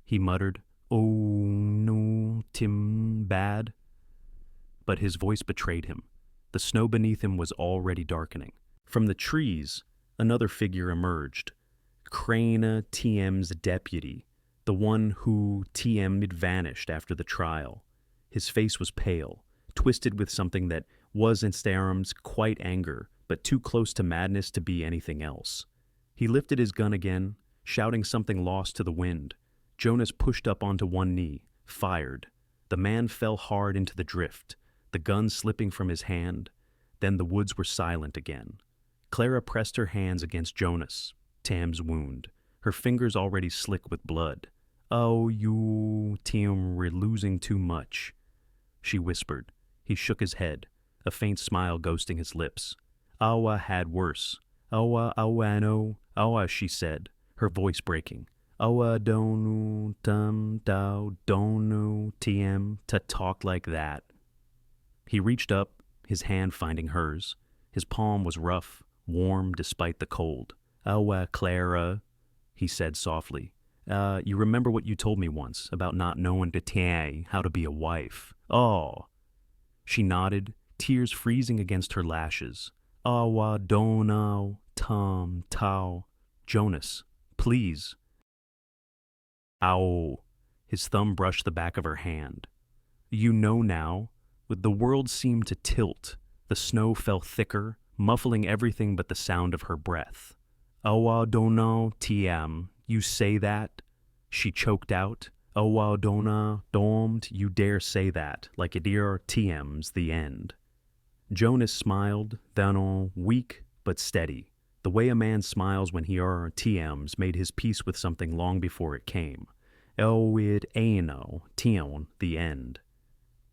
He muttered, "Oh, no, Tim, bad." But his voice betrayed him. The snow beneath him was already darkening. From the trees, another figure emerged. Crana TM's deputy, the one who TM had vanished after the trial. His face was pale, twisted with something that was in Starum's quite anger, but too close to madness to be anything else. He lifted his gun again, shouting something lost to the wind. Jonas pushed up onto one knee, fired. The man fell hard into the drift, the gun slipping from his hand. Then the woods were silent again. Clara pressed her hands against Jonas, Tam's wound, her fingers already slick with blood. "Oh, you, Tim, we're losing too much," she whispered. He shook his head, a faint smile ghosting his lips. "Awa had worse. Awa, no. Awa," she said, her voice breaking. "Awa donu, donu, TM, to talk like that." He reached up, his hand finding hers. His palm was rough, warm despite the cold. "Awa, Clara," he said softly. You remember what you told me once about not knowing how to be a wife? Oh." She nodded, tears freezing against her lashes. "Awa, dono, tau. Jonas, please." "Ow." His thumb brushed the back of her hand. "You know now." The world seemed to tilt. The snow fell thicker, muffling everything but the sound of her breath. "Awa dono TM, you say that?" She choked out. "Awa dona domed, you dare say that, like Adir TM's the end." Jonas smiled, then weak but steady. The way a man smiles when he TM's made his peace with something long before it came. "Oh, it aino, TM, the end."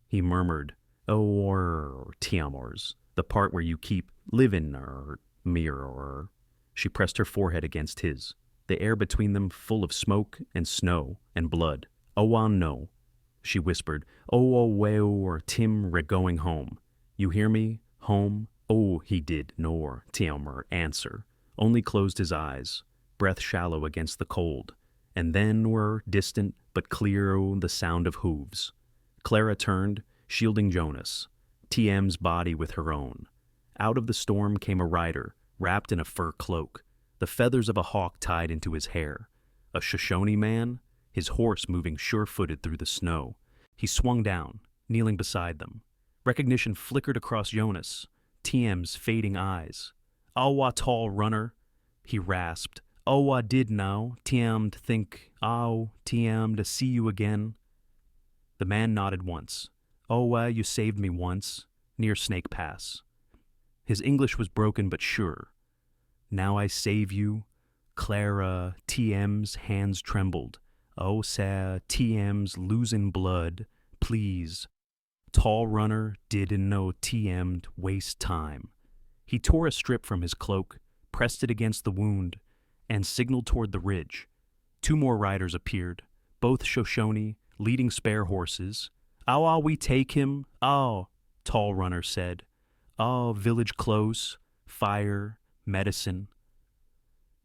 He murmured, "Oh, TMers, the part where you keep living, mirror." She pressed her forehead against his, the air between them full of smoke and snow and blood. "Oh, no," she whispered. "Oh, or Tim, we're going home. You hear me? Home?" Oh, he did nor Tiamer answer, only closed his eyes, breath shallow against the cold, and then were distant but clear the sound of hooves. Clara turned, shielding Jonas, TM's body with her own. Out of the storm came a rider, wrapped in a fur cloak, the feathers of a hawk tied into his hair. A Shoshone man, his horse moving sure-footed through the snow. He swung down, kneeling beside them. Recognition flickered across Jonas, TM's fading eyes. "Awa tall runner," he rasped. Oh, I did now. Tiam to think. Oh, Tiam to see you again. The man nodded once. Oh, you saved me once, near Snake Pass. His English was broken but sure. Now I save you. Clara, TM's hands trembled. Oh, sa, TM's losing blood. Please. Tall runner didn't know TM'd waste time. He tore a strip from his cloak, pressed it against the wound, and signaled toward the ridge. Two more riders appeared, both Shoshone, leading spare horses. "Oh, we take him? Oh," Tall Runner said. "Oh, village close, fire, medicine."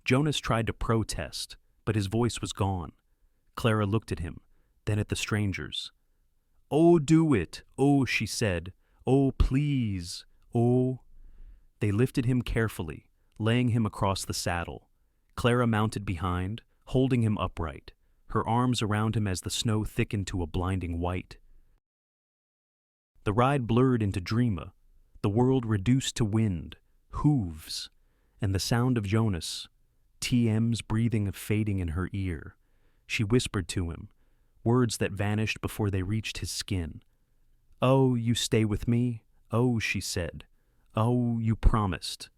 Jonas tried to protest, but his voice was gone. Clara looked at him, then at the strangers. "Oh, do it, oh," she said. "Oh, please, oh." They lifted him carefully, laying him across the saddle. Clara mounted behind, holding him upright, her arms around him as the snow thickened to a blinding white. The ride blurred into dreama, the world reduced to wind, hooves, and the sound of Jonas, TM's breathing fading in her ear. She whispered to him, words that vanished before they reached his skin. "Oh, you stay with me? Oh," she said. "Oh, you promised."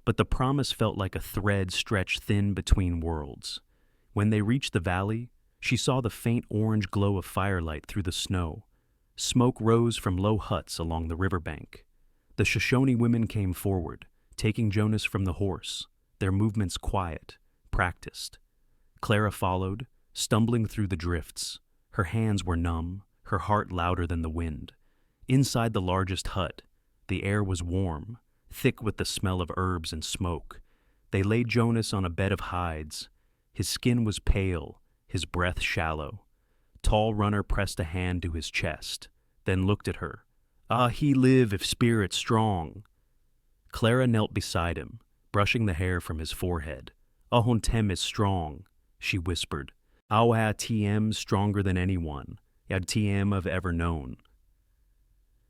But the promise felt like a thread stretched thin between worlds. When they reached the valley, she saw the faint orange glow of firelight through the snow. Smoke rose from low huts along the riverbank. The Shoshone women came forward, taking Jonas from the horse, their movements quiet, practiced. Clara followed, stumbling through the drifts. Her hands were numb, her heart louder than the wind. Inside the largest hut, the air was warm, thick with the smell of herbs and smoke. They laid Jonas on a bed of hides. His skin was pale, his breath shallow. Tall Runner pressed a hand to his chest, then looked at her. "Ah, he live if spirit strong." Clara knelt beside him, brushing the hair from his forehead. "Ahontem is strong," she whispered. "Awa TM's stronger than anyone, Yad TM I've ever known."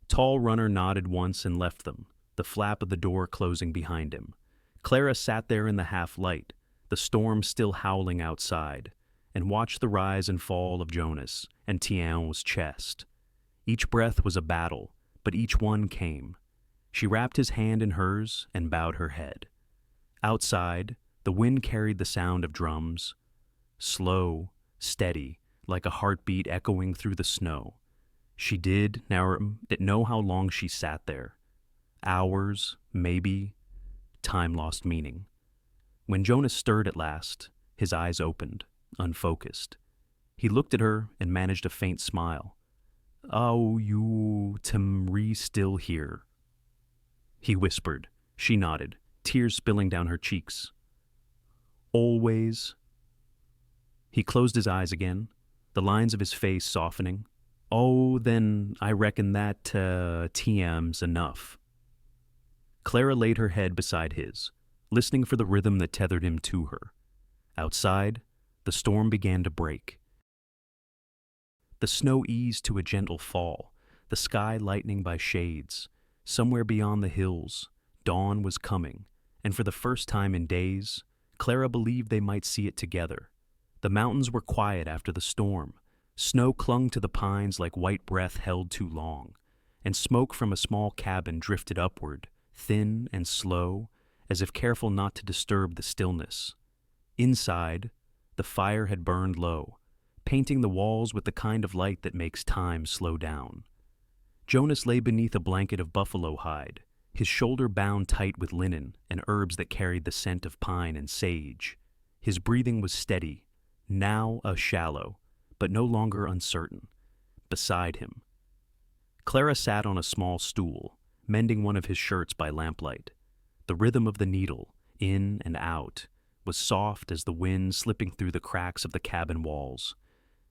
Tall Runner nodded once and left them, the flap of the door closing behind him. Clara sat there in the half-light, the storm still howling outside, and watched the rise and fall of Jonas and Tiao's chest. Each breath was a battle, but each one came. She wrapped his hand in hers and bowed her head. Outside, the wind carried the sound of drums, slow, steady, like a heartbeat echoing through the snow. She didn't know how long she sat there. Hours, maybe. Time lost meaning. When Jonas stirred at last, his eyes opened, unfocused. He looked at her and managed a faint smile. "Oh, you Tamri still here?" He whispered. She nodded, tears spilling down her cheeks. "Always." He closed his eyes again, the lines of his face softening. "Oh, then I reckon that TM's enough." Clara laid her head beside his, listening for the rhythm that tethered him to her. Outside, the storm began to break. The snow eased to a gentle fall, the sky lightening by shades. Somewhere beyond the hills, dawn was coming, and for the first time in days, Clara believed they might see it together. The mountains were quiet after the storm. Snow clung to the pines like white breath held too long, and smoke from a small cabin drifted upward, thin and slow, as if careful not to disturb the stillness. Inside, the fire had burned low, painting the walls with the kind of light that makes time slow down. Jonas lay beneath a blanket of buffalo hide, his shoulder bound tight with linen and herbs that carried the scent of pine and sage. His breathing was steady, now shallow, but no longer uncertain. Beside him, Clara sat on a small stool, mending one of his shirts by lamplight. The rhythm of the needle, in and out, was soft as the wind slipping through the cracks of the cabin walls.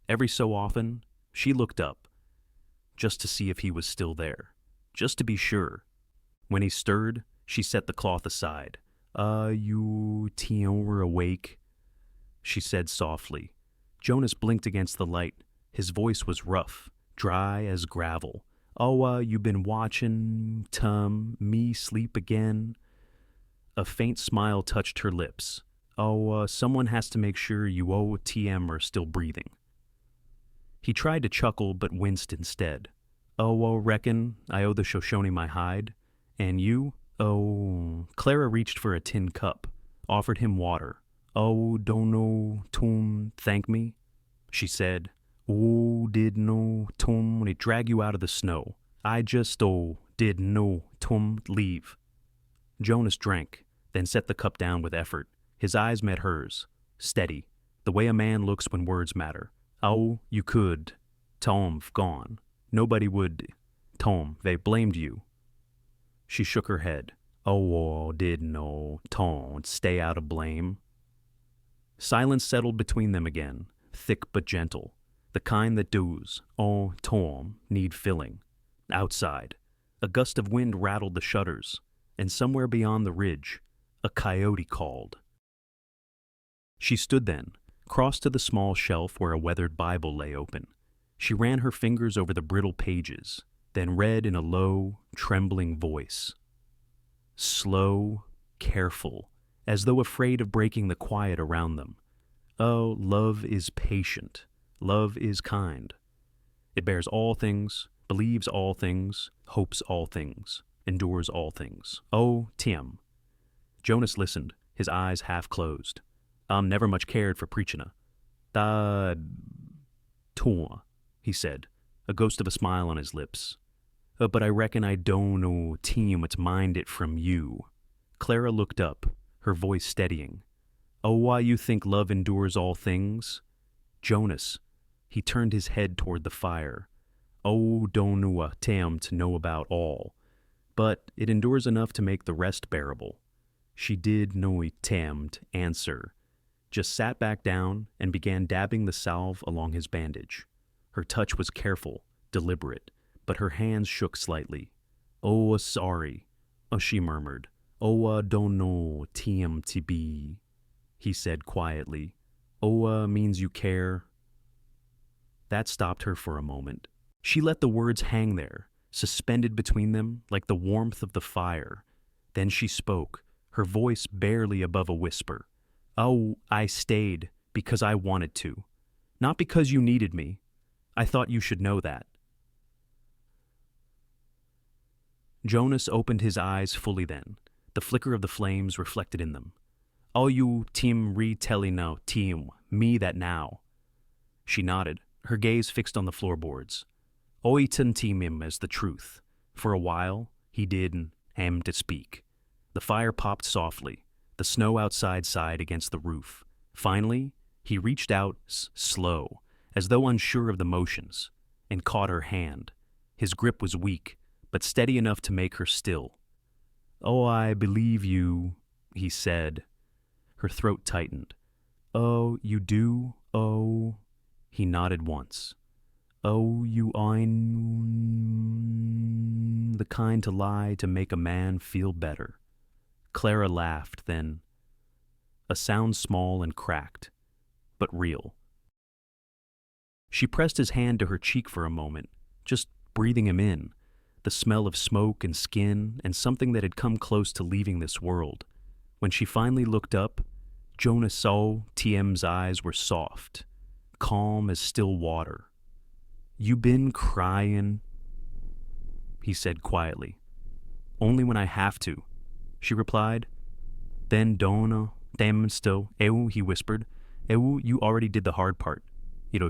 Every so often, she looked up, just to see if he was still there, just to be sure. When he stirred, she set the cloth aside. You Tion were awake," she said softly. Jonas blinked against the light. His voice was rough, dry as gravel. "Oh, you been watching, me sleep again?" A faint smile touched her lips. Someone has to make sure you TM are still breathing. He tried to chuckle but winced instead. Reckon I owe the Shoshone my hide. And you? Clara reached for a tin cup, offered him water. Don't know, Tom, thank me, she said. Did no, Tom, it drag you out of the snow. I just, did no, Tom, leave. Jonas drank, then set the cup down with effort. His eyes met hers, steady, the way a man looks when words matter. You could. Tom've gone. Nobody would. Tom, they blamed you. She shook her head. Did no, Tom, stay out of blame. Silence settled between them again, thick but gentle, the kind that does, Tom, need filling. Outside, a gust of wind rattled the shutters, and somewhere beyond the ridge, a coyote called. She stood then, crossed to the small shelf where a weathered Bible lay open. She ran her fingers over the brittle pages, then read in a low, trembling voice. Slow, careful, as though afraid of breaking the quiet around them. Love is patient. Love is kind. It bears all things, believes all things, hopes all things, endures all things. Tim. Jonas listened, his eyes half closed. Never much cared for preachina. Toa, he said, a ghost of a smile on his lips. But I reckon I don't know, Tim, it's mind it from you. Clara looked up, her voice steadying. Why you think love endures all things? Jonas, he turned his head toward the fire. Don't know a Tam to know about all. But it endures enough to make the rest bearable. She did no Tam to answer, just sat back down and began dabbing the salve along his bandage. Her touch was careful, deliberate, but her hands shook slightly. Sorry, she murmured. Don't know, Tim to be, he said quietly. Means you care. That stopped her for a moment. She let the words hang there, suspended between them like the warmth of the fire. Then she spoke, her voice barely above a whisper. I stayed because I wanted to. Not because you needed me. I thought you should know that. Jonas opened his eyes fully then, the flicker of the flames reflected in them. You, Tim, retelling now, Tim, me that now. She nodded, her gaze fixed on the floorboards. Oitan Timim as the truth. For a while, he didn't to speak. The fire popped softly, the snow outside sighed against the roof. Finally, he reached out slow, as though unsure of the motions, and caught her hand. His grip was weak, but steady enough to make her still. I believe you, he said. Her throat tightened. You do? He nodded once. You ein the kind to lie to make a man feel better. Clara laughed, then. A sound small and cracked, but real. She pressed his hand to her cheek for a moment, just breathing him in, the smell of smoke and skin and something that had come close to leaving this world. When she finally looked up, Jonas saw TM's eyes were soft, calm as still water. You been crying? He said quietly. Only when I have to, she replied. Then donna, damn still, he whispered. You already did the hard part.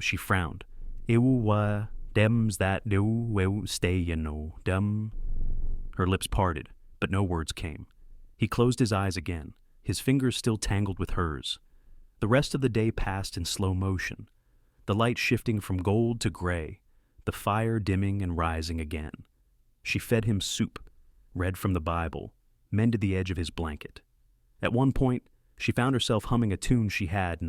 She frowned. Dem's that stay, dumb. Her lips parted, but no words came. He closed his eyes again, his fingers still tangled with hers. The rest of the day passed in slow motion, the light shifting from gold to gray, the fire dimming and rising again. She fed him soup, read from the Bible, mended the edge of his blanket. At one point, she found herself humming a tune she had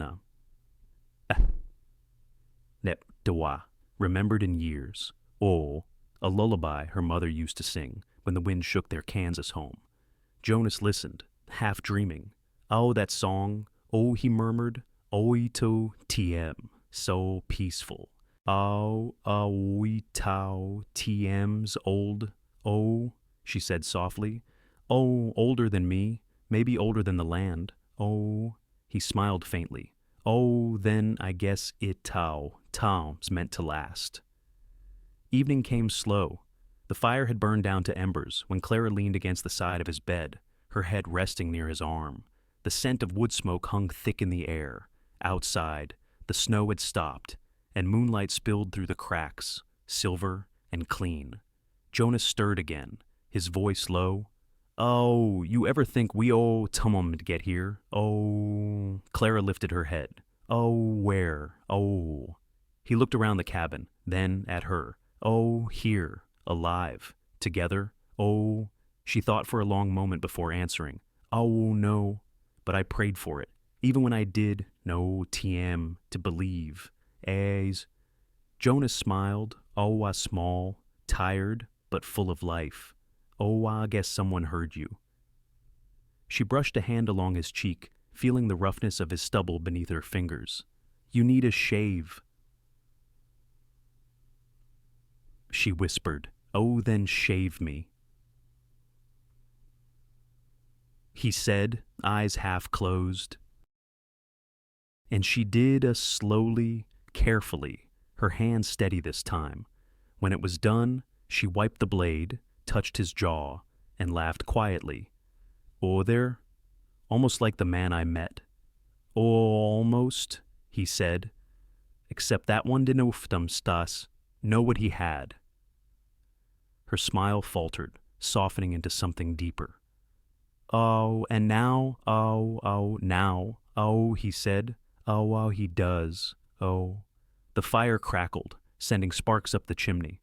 Nep Dewa, remembered in years. A lullaby her mother used to sing when the wind shook their Kansas home. Jonas listened, half dreaming. That song, he murmured, to TM, so peaceful. We tau TM's old, she said softly. Older than me, maybe older than the land. He smiled faintly. Oh, then I guess time's meant to last. Evening came slow. The fire had burned down to embers when Clara leaned against the side of his bed, her head resting near his arm. The scent of wood smoke hung thick in the air. Outside, the snow had stopped, and moonlight spilled through the cracks, silver and clean. Jonas stirred again, his voice low. Oh, you ever think we owe to get here? Oh. Clara lifted her head. Oh, where? Oh. He looked around the cabin, then at her. Oh, here, alive, together. Oh. She thought for a long moment before answering. Oh, no. But I prayed for it. Even when I did, no, TM, to believe. As. Jonas smiled. Oh, I small, tired, but full of life. Oh, I guess someone heard you. She brushed a hand along his cheek, feeling the roughness of his stubble beneath her fingers. You need a shave, she whispered. Oh, then shave me, he said, eyes half closed. And she did slowly, carefully, her hand steady this time. When it was done, she wiped the blade, touched his jaw, and laughed quietly. Oh, there? Almost like the man I met. Oh, almost, he said. Except that one didn't stas, know what he had. Her smile faltered, softening into something deeper. Oh, and now, now, he said. Oh, he does. Oh. The fire crackled, sending sparks up the chimney.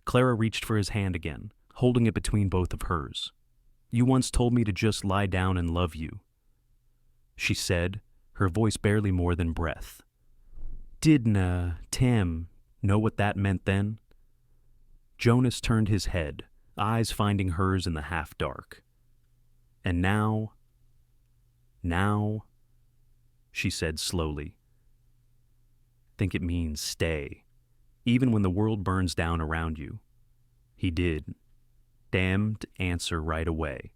Clara reached for his hand again, holding it between both of hers. You once told me to just lie down and love you, she said, her voice barely more than breath. Didn't Tim know what that meant then? Jonas turned his head, eyes finding hers in the half-dark. And now, she said slowly, think it means stay, even when the world burns down around you. He did. Damned answer right away.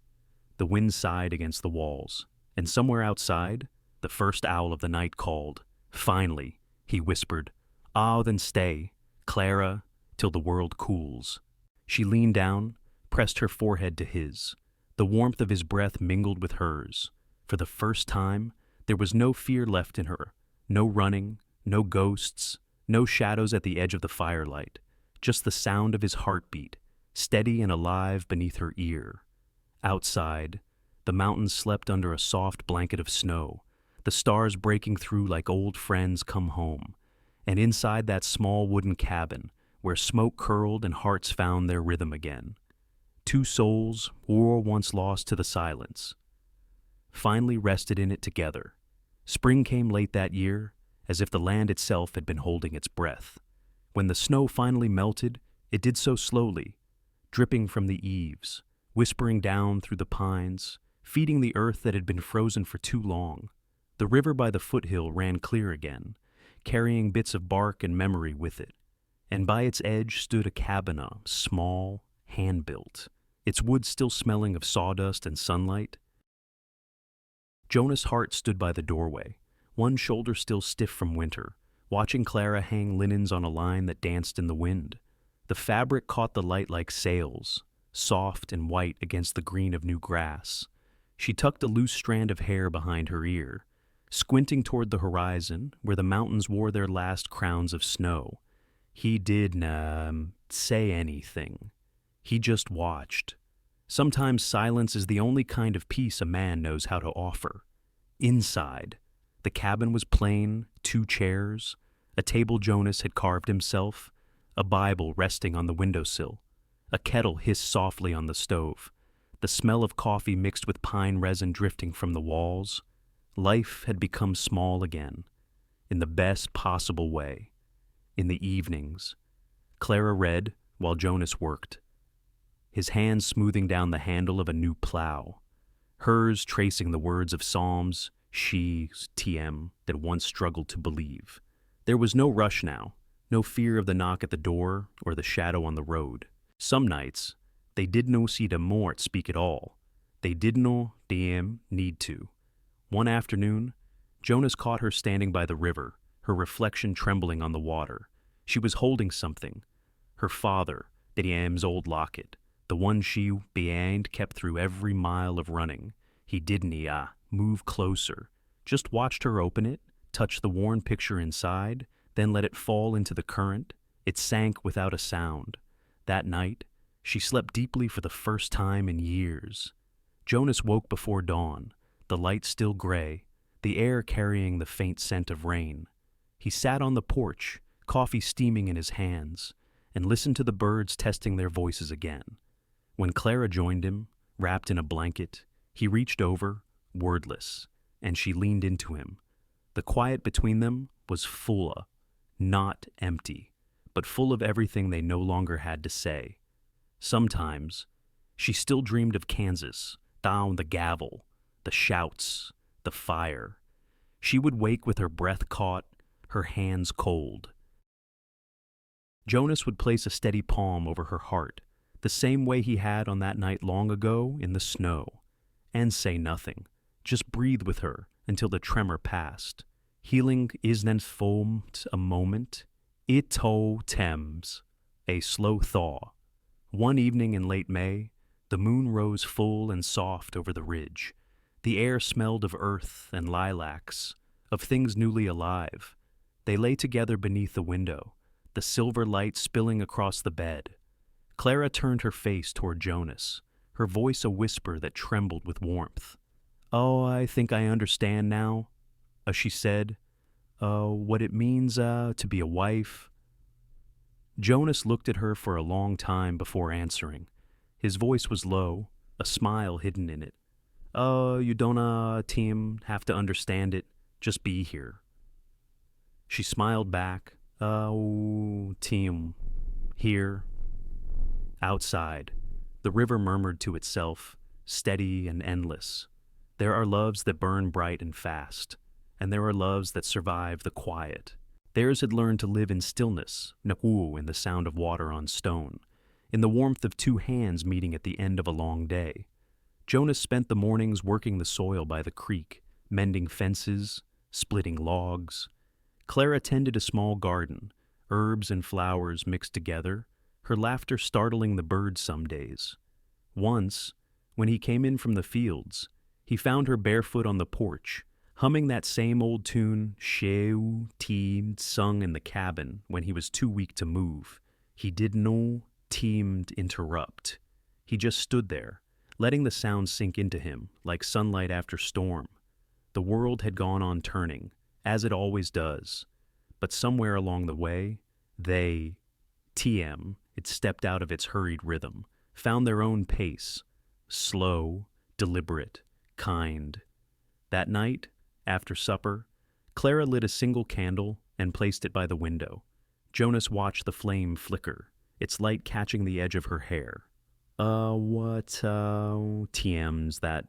The wind sighed against the walls, and somewhere outside, the first owl of the night called. Finally, he whispered, Ah, then stay, Clara, till the world cools. She leaned down, pressed her forehead to his. The warmth of his breath mingled with hers. For the first time, there was no fear left in her, no running, no ghosts, no shadows at the edge of the firelight, just the sound of his heartbeat, steady and alive beneath her ear. Outside, the mountains slept under a soft blanket of snow, the stars breaking through like old friends come home, and inside that small wooden cabin, where smoke curled and hearts found their rhythm again. Two souls, war once lost to the silence, finally rested in it together. Spring came late that year, as if the land itself had been holding its breath. When the snow finally melted, it did so slowly, dripping from the eaves, whispering down through the pines, feeding the earth that had been frozen for too long. The river by the foothill ran clear again, carrying bits of bark and memory with it, and by its edge stood a cabin, small, hand-built, its wood still smelling of sawdust and sunlight. Jonas' heart stood by the doorway, one shoulder still stiff from winter, watching Clara hang linens on a line that danced in the wind. The fabric caught the light like sails, soft and white against the green of new grass. She tucked a loose strand of hair behind her ear, squinting toward the horizon where the mountains wore their last crowns of snow. He didn't say anything. He just watched. Sometimes silence is the only kind of peace a man knows how to offer. Inside, the cabin was plain, 2 chairs, a table Jonas had carved himself, a Bible resting on the windowsill, a kettle hissed softly on the stove, the smell of coffee mixed with pine resin drifting from the walls. Life had become small again, in the best possible way. In the evenings, Clara read while Jonas worked, his hands smoothing down the handle of a new plow, hers tracing the words of psalms she's TM that once struggled to believe. There was no rush now, no fear of the knock at the door or the shadow on the road. Some nights, they did no see the mort speak at all. They did no DM need to. One afternoon, Jonas caught her standing by the river, her reflection trembling on the water. She was holding something. Her father, Diriam's old locket, the one she, behind, kept through every mile of running. He didn't move closer, just watched her open it, touch the worn picture inside, then let it fall into the current. It sank without a sound. That night, she slept deeply for the first time in years. Jonas woke before dawn, the light still gray, the air carrying the faint scent of rain. He sat on the porch, coffee steaming in his hands, and listened to the birds testing their voices again. When Clara joined him, wrapped in a blanket, he reached over, wordless, and she leaned into him. The quiet between them was full, not empty, but full of everything they no longer had to say. Sometimes, she still dreamed of Kansas, down the gavel, the shouts, the fire. She would wake with her breath caught, her hands cold. Jonas would place a steady palm over her heart, the same way he had on that night long ago in the snow, and say nothing, just breathe with her until the tremor passed. Healing isn't foamed a moment, ito Thames, a slow thaw. One evening in late May, the moon rose full and soft over the ridge. The air smelled of earth and lilacs, of things newly alive. They lay together beneath the window, the silver light spilling across the bed. Clara turned her face toward Jonas, her voice a whisper that trembled with warmth. "Oh, I think I understand now," she said, "what it means to be a wife." Jonas looked at her for a long time before answering. His voice was low, a smile hidden in it. You don't, team, have to understand it. Just be here." She smiled back. Team, here." Outside, the river murmured to itself, steady and endless. There are loves that burn bright and fast, and there are loves that survive the quiet. Theirs had learned to live in stillness, naku in the sound of water on stone, in the warmth of two hands meeting at the end of a long day. Jonas spent the mornings working the soil by the creek, mending fences, splitting logs. Clara tended a small garden, herbs and flowers mixed together, her laughter startling the birds some days. Once, when he came in from the fields, he found her barefoot on the porch, humming that same old tune Sheu teamed sung in the cabin when he was too weak to move. He did no teamed interrupt. He just stood there, letting the sound sink into him like sunlight after storm. The world had gone on turning, as it always does, but somewhere along the way, they, TM, it stepped out of its hurried rhythm, found their own pace, slow, deliberate, kind. That night, after supper, Clara lit a single candle and placed it by the window. Jonas watched the flame flicker, its light catching the edge of her hair. What, TM's that?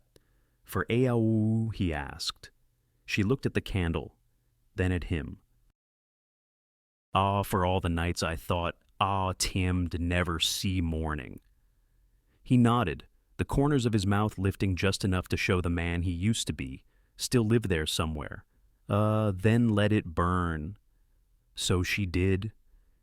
For Aau, he asked. She looked at the candle, then at him. For all the nights I thought, Tim'd never see morning. He nodded, the corners of his mouth lifting just enough to show the man he used to be still lived there somewhere. Then let it burn. So she did,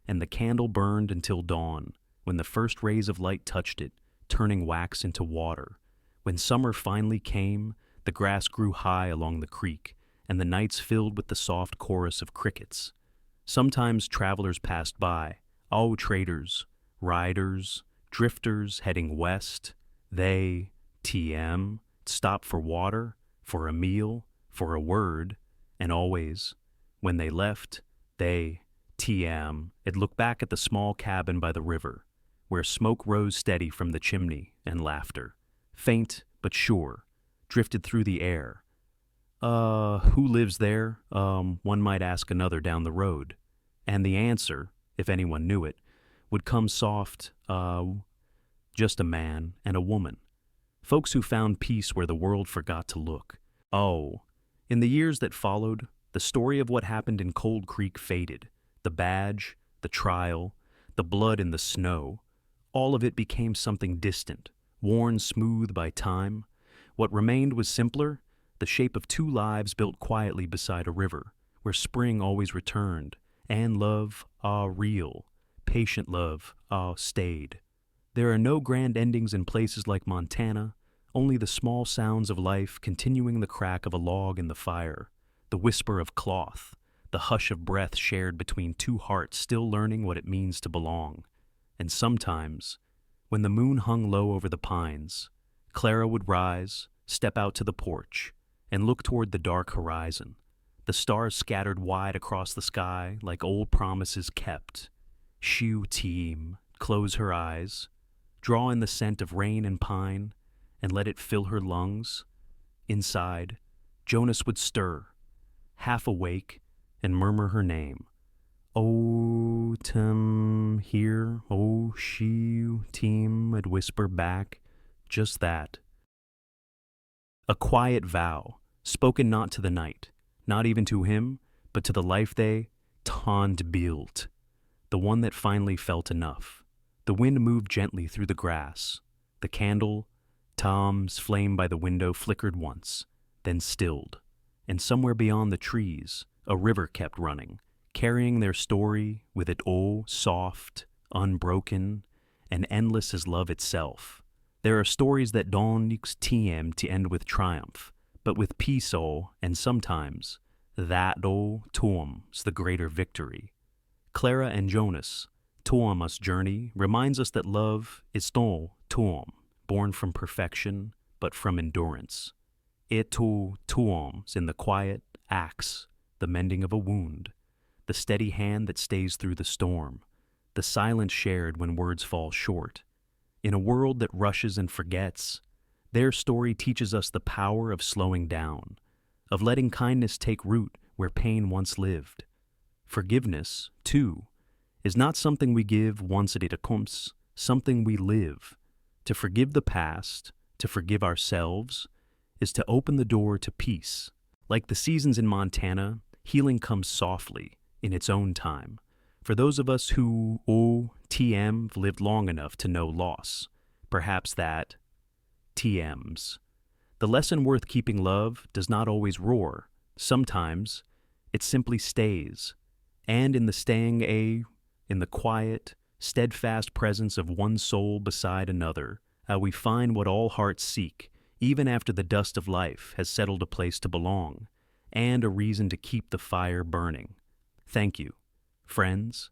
and the candle burned until dawn, when the first rays of light touched it, turning wax into water. When summer finally came, the grass grew high along the creek, and the nights filled with the soft chorus of crickets. Sometimes travelers passed by, traders, riders, drifters heading west. They, TM, stopped for water, for a meal, for a word, and always, when they left, they, TM, had looked back at the small cabin by the river, where smoke rose steady from the chimney and laughter, faint but sure, drifted through the air. Who lives there? One might ask another down the road. And the answer, if anyone knew it, would come soft, just a man and a woman. Folks who found peace where the world forgot to look. In the years that followed, the story of what happened in Cold Creek faded. The badge, the trial, the blood in the snow, all of it became something distant, worn smooth by time. What remained was simpler, the shape of two lives built quietly beside a river, where spring always returned, and love, real, patient love, stayed. There are no grand endings in places like Montana, only the small sounds of life continuing the crack of a log in the fire, the whisper of cloth, the hush of breath shared between two hearts still learning what it means to belong. And sometimes, when the moon hung low over the pines, Clara would rise, step out to the porch, and look toward the dark horizon, the stars scattered wide across the sky like old promises kept. Shiu team, close her eyes, draw in the scent of rain and pine, and let it fill her lungs. Inside, Jonas would stir, half awake, and murmur her name. "Oh, Tim, here, oh, Shiu team," I'd whisper back, just that. A quiet vow, spoken not to the night, not even to him, but to the life they tond built, the one that finally felt enough. The wind moved gently through the grass. The candle, Tom's flame by the window, flickered once, then stilled, and somewhere beyond the trees, a river kept running, carrying their story with it soft, unbroken, and endless as love itself. There are stories that don't tm to end with triumph, but with peace and sometimes that tom's the greater victory. Clara and Jonas, Tom's journey reminds us that love is no tom, born from perfection, but from endurance. Tom's in the quiet axe, the mending of a wound, the steady hand that stays through the storm, the silence shared when words fall short. In a world that rushes and forgets, their story teaches us the power of slowing down, of letting kindness take root where pain once lived. Forgiveness, too, is not something we give once it comes, something we live. To forgive the past, to forgive ourselves, is to open the door to peace. Like the seasons in Montana, healing comes softly, in its own time. For those of us who, TM, lived long enough to know loss, perhaps that, TMs. The lesson worth keeping love does not always roar. Sometimes, it simply stays. And in the staying in the quiet, steadfast presence of one soul beside another, we find what all hearts seek, even after the dust of life has settled a place to belong, and a reason to keep the fire burning. Thank you, friends,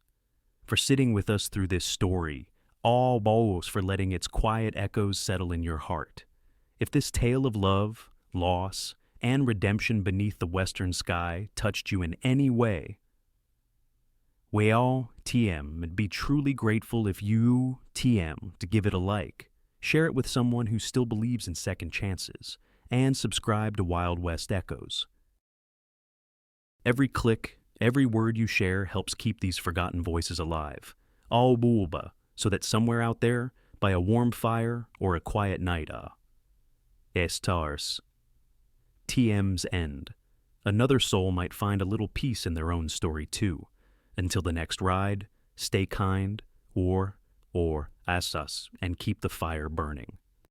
for sitting with us through this story, all bows for letting its quiet echoes settle in your heart. If this tale of love, loss, and redemption beneath the western sky touched you in any way, we all TM and be truly grateful if you TM to give it a like, share it with someone who still believes in second chances, and subscribe to Wild West Echoes. Every click, every word you share helps keep these forgotten voices alive, all bulba, so that somewhere out there, by a warm fire or a quiet night, stars, TM's end, another soul might find a little peace in their own story too. Until the next ride, stay kind, or as us, and keep the fire burning.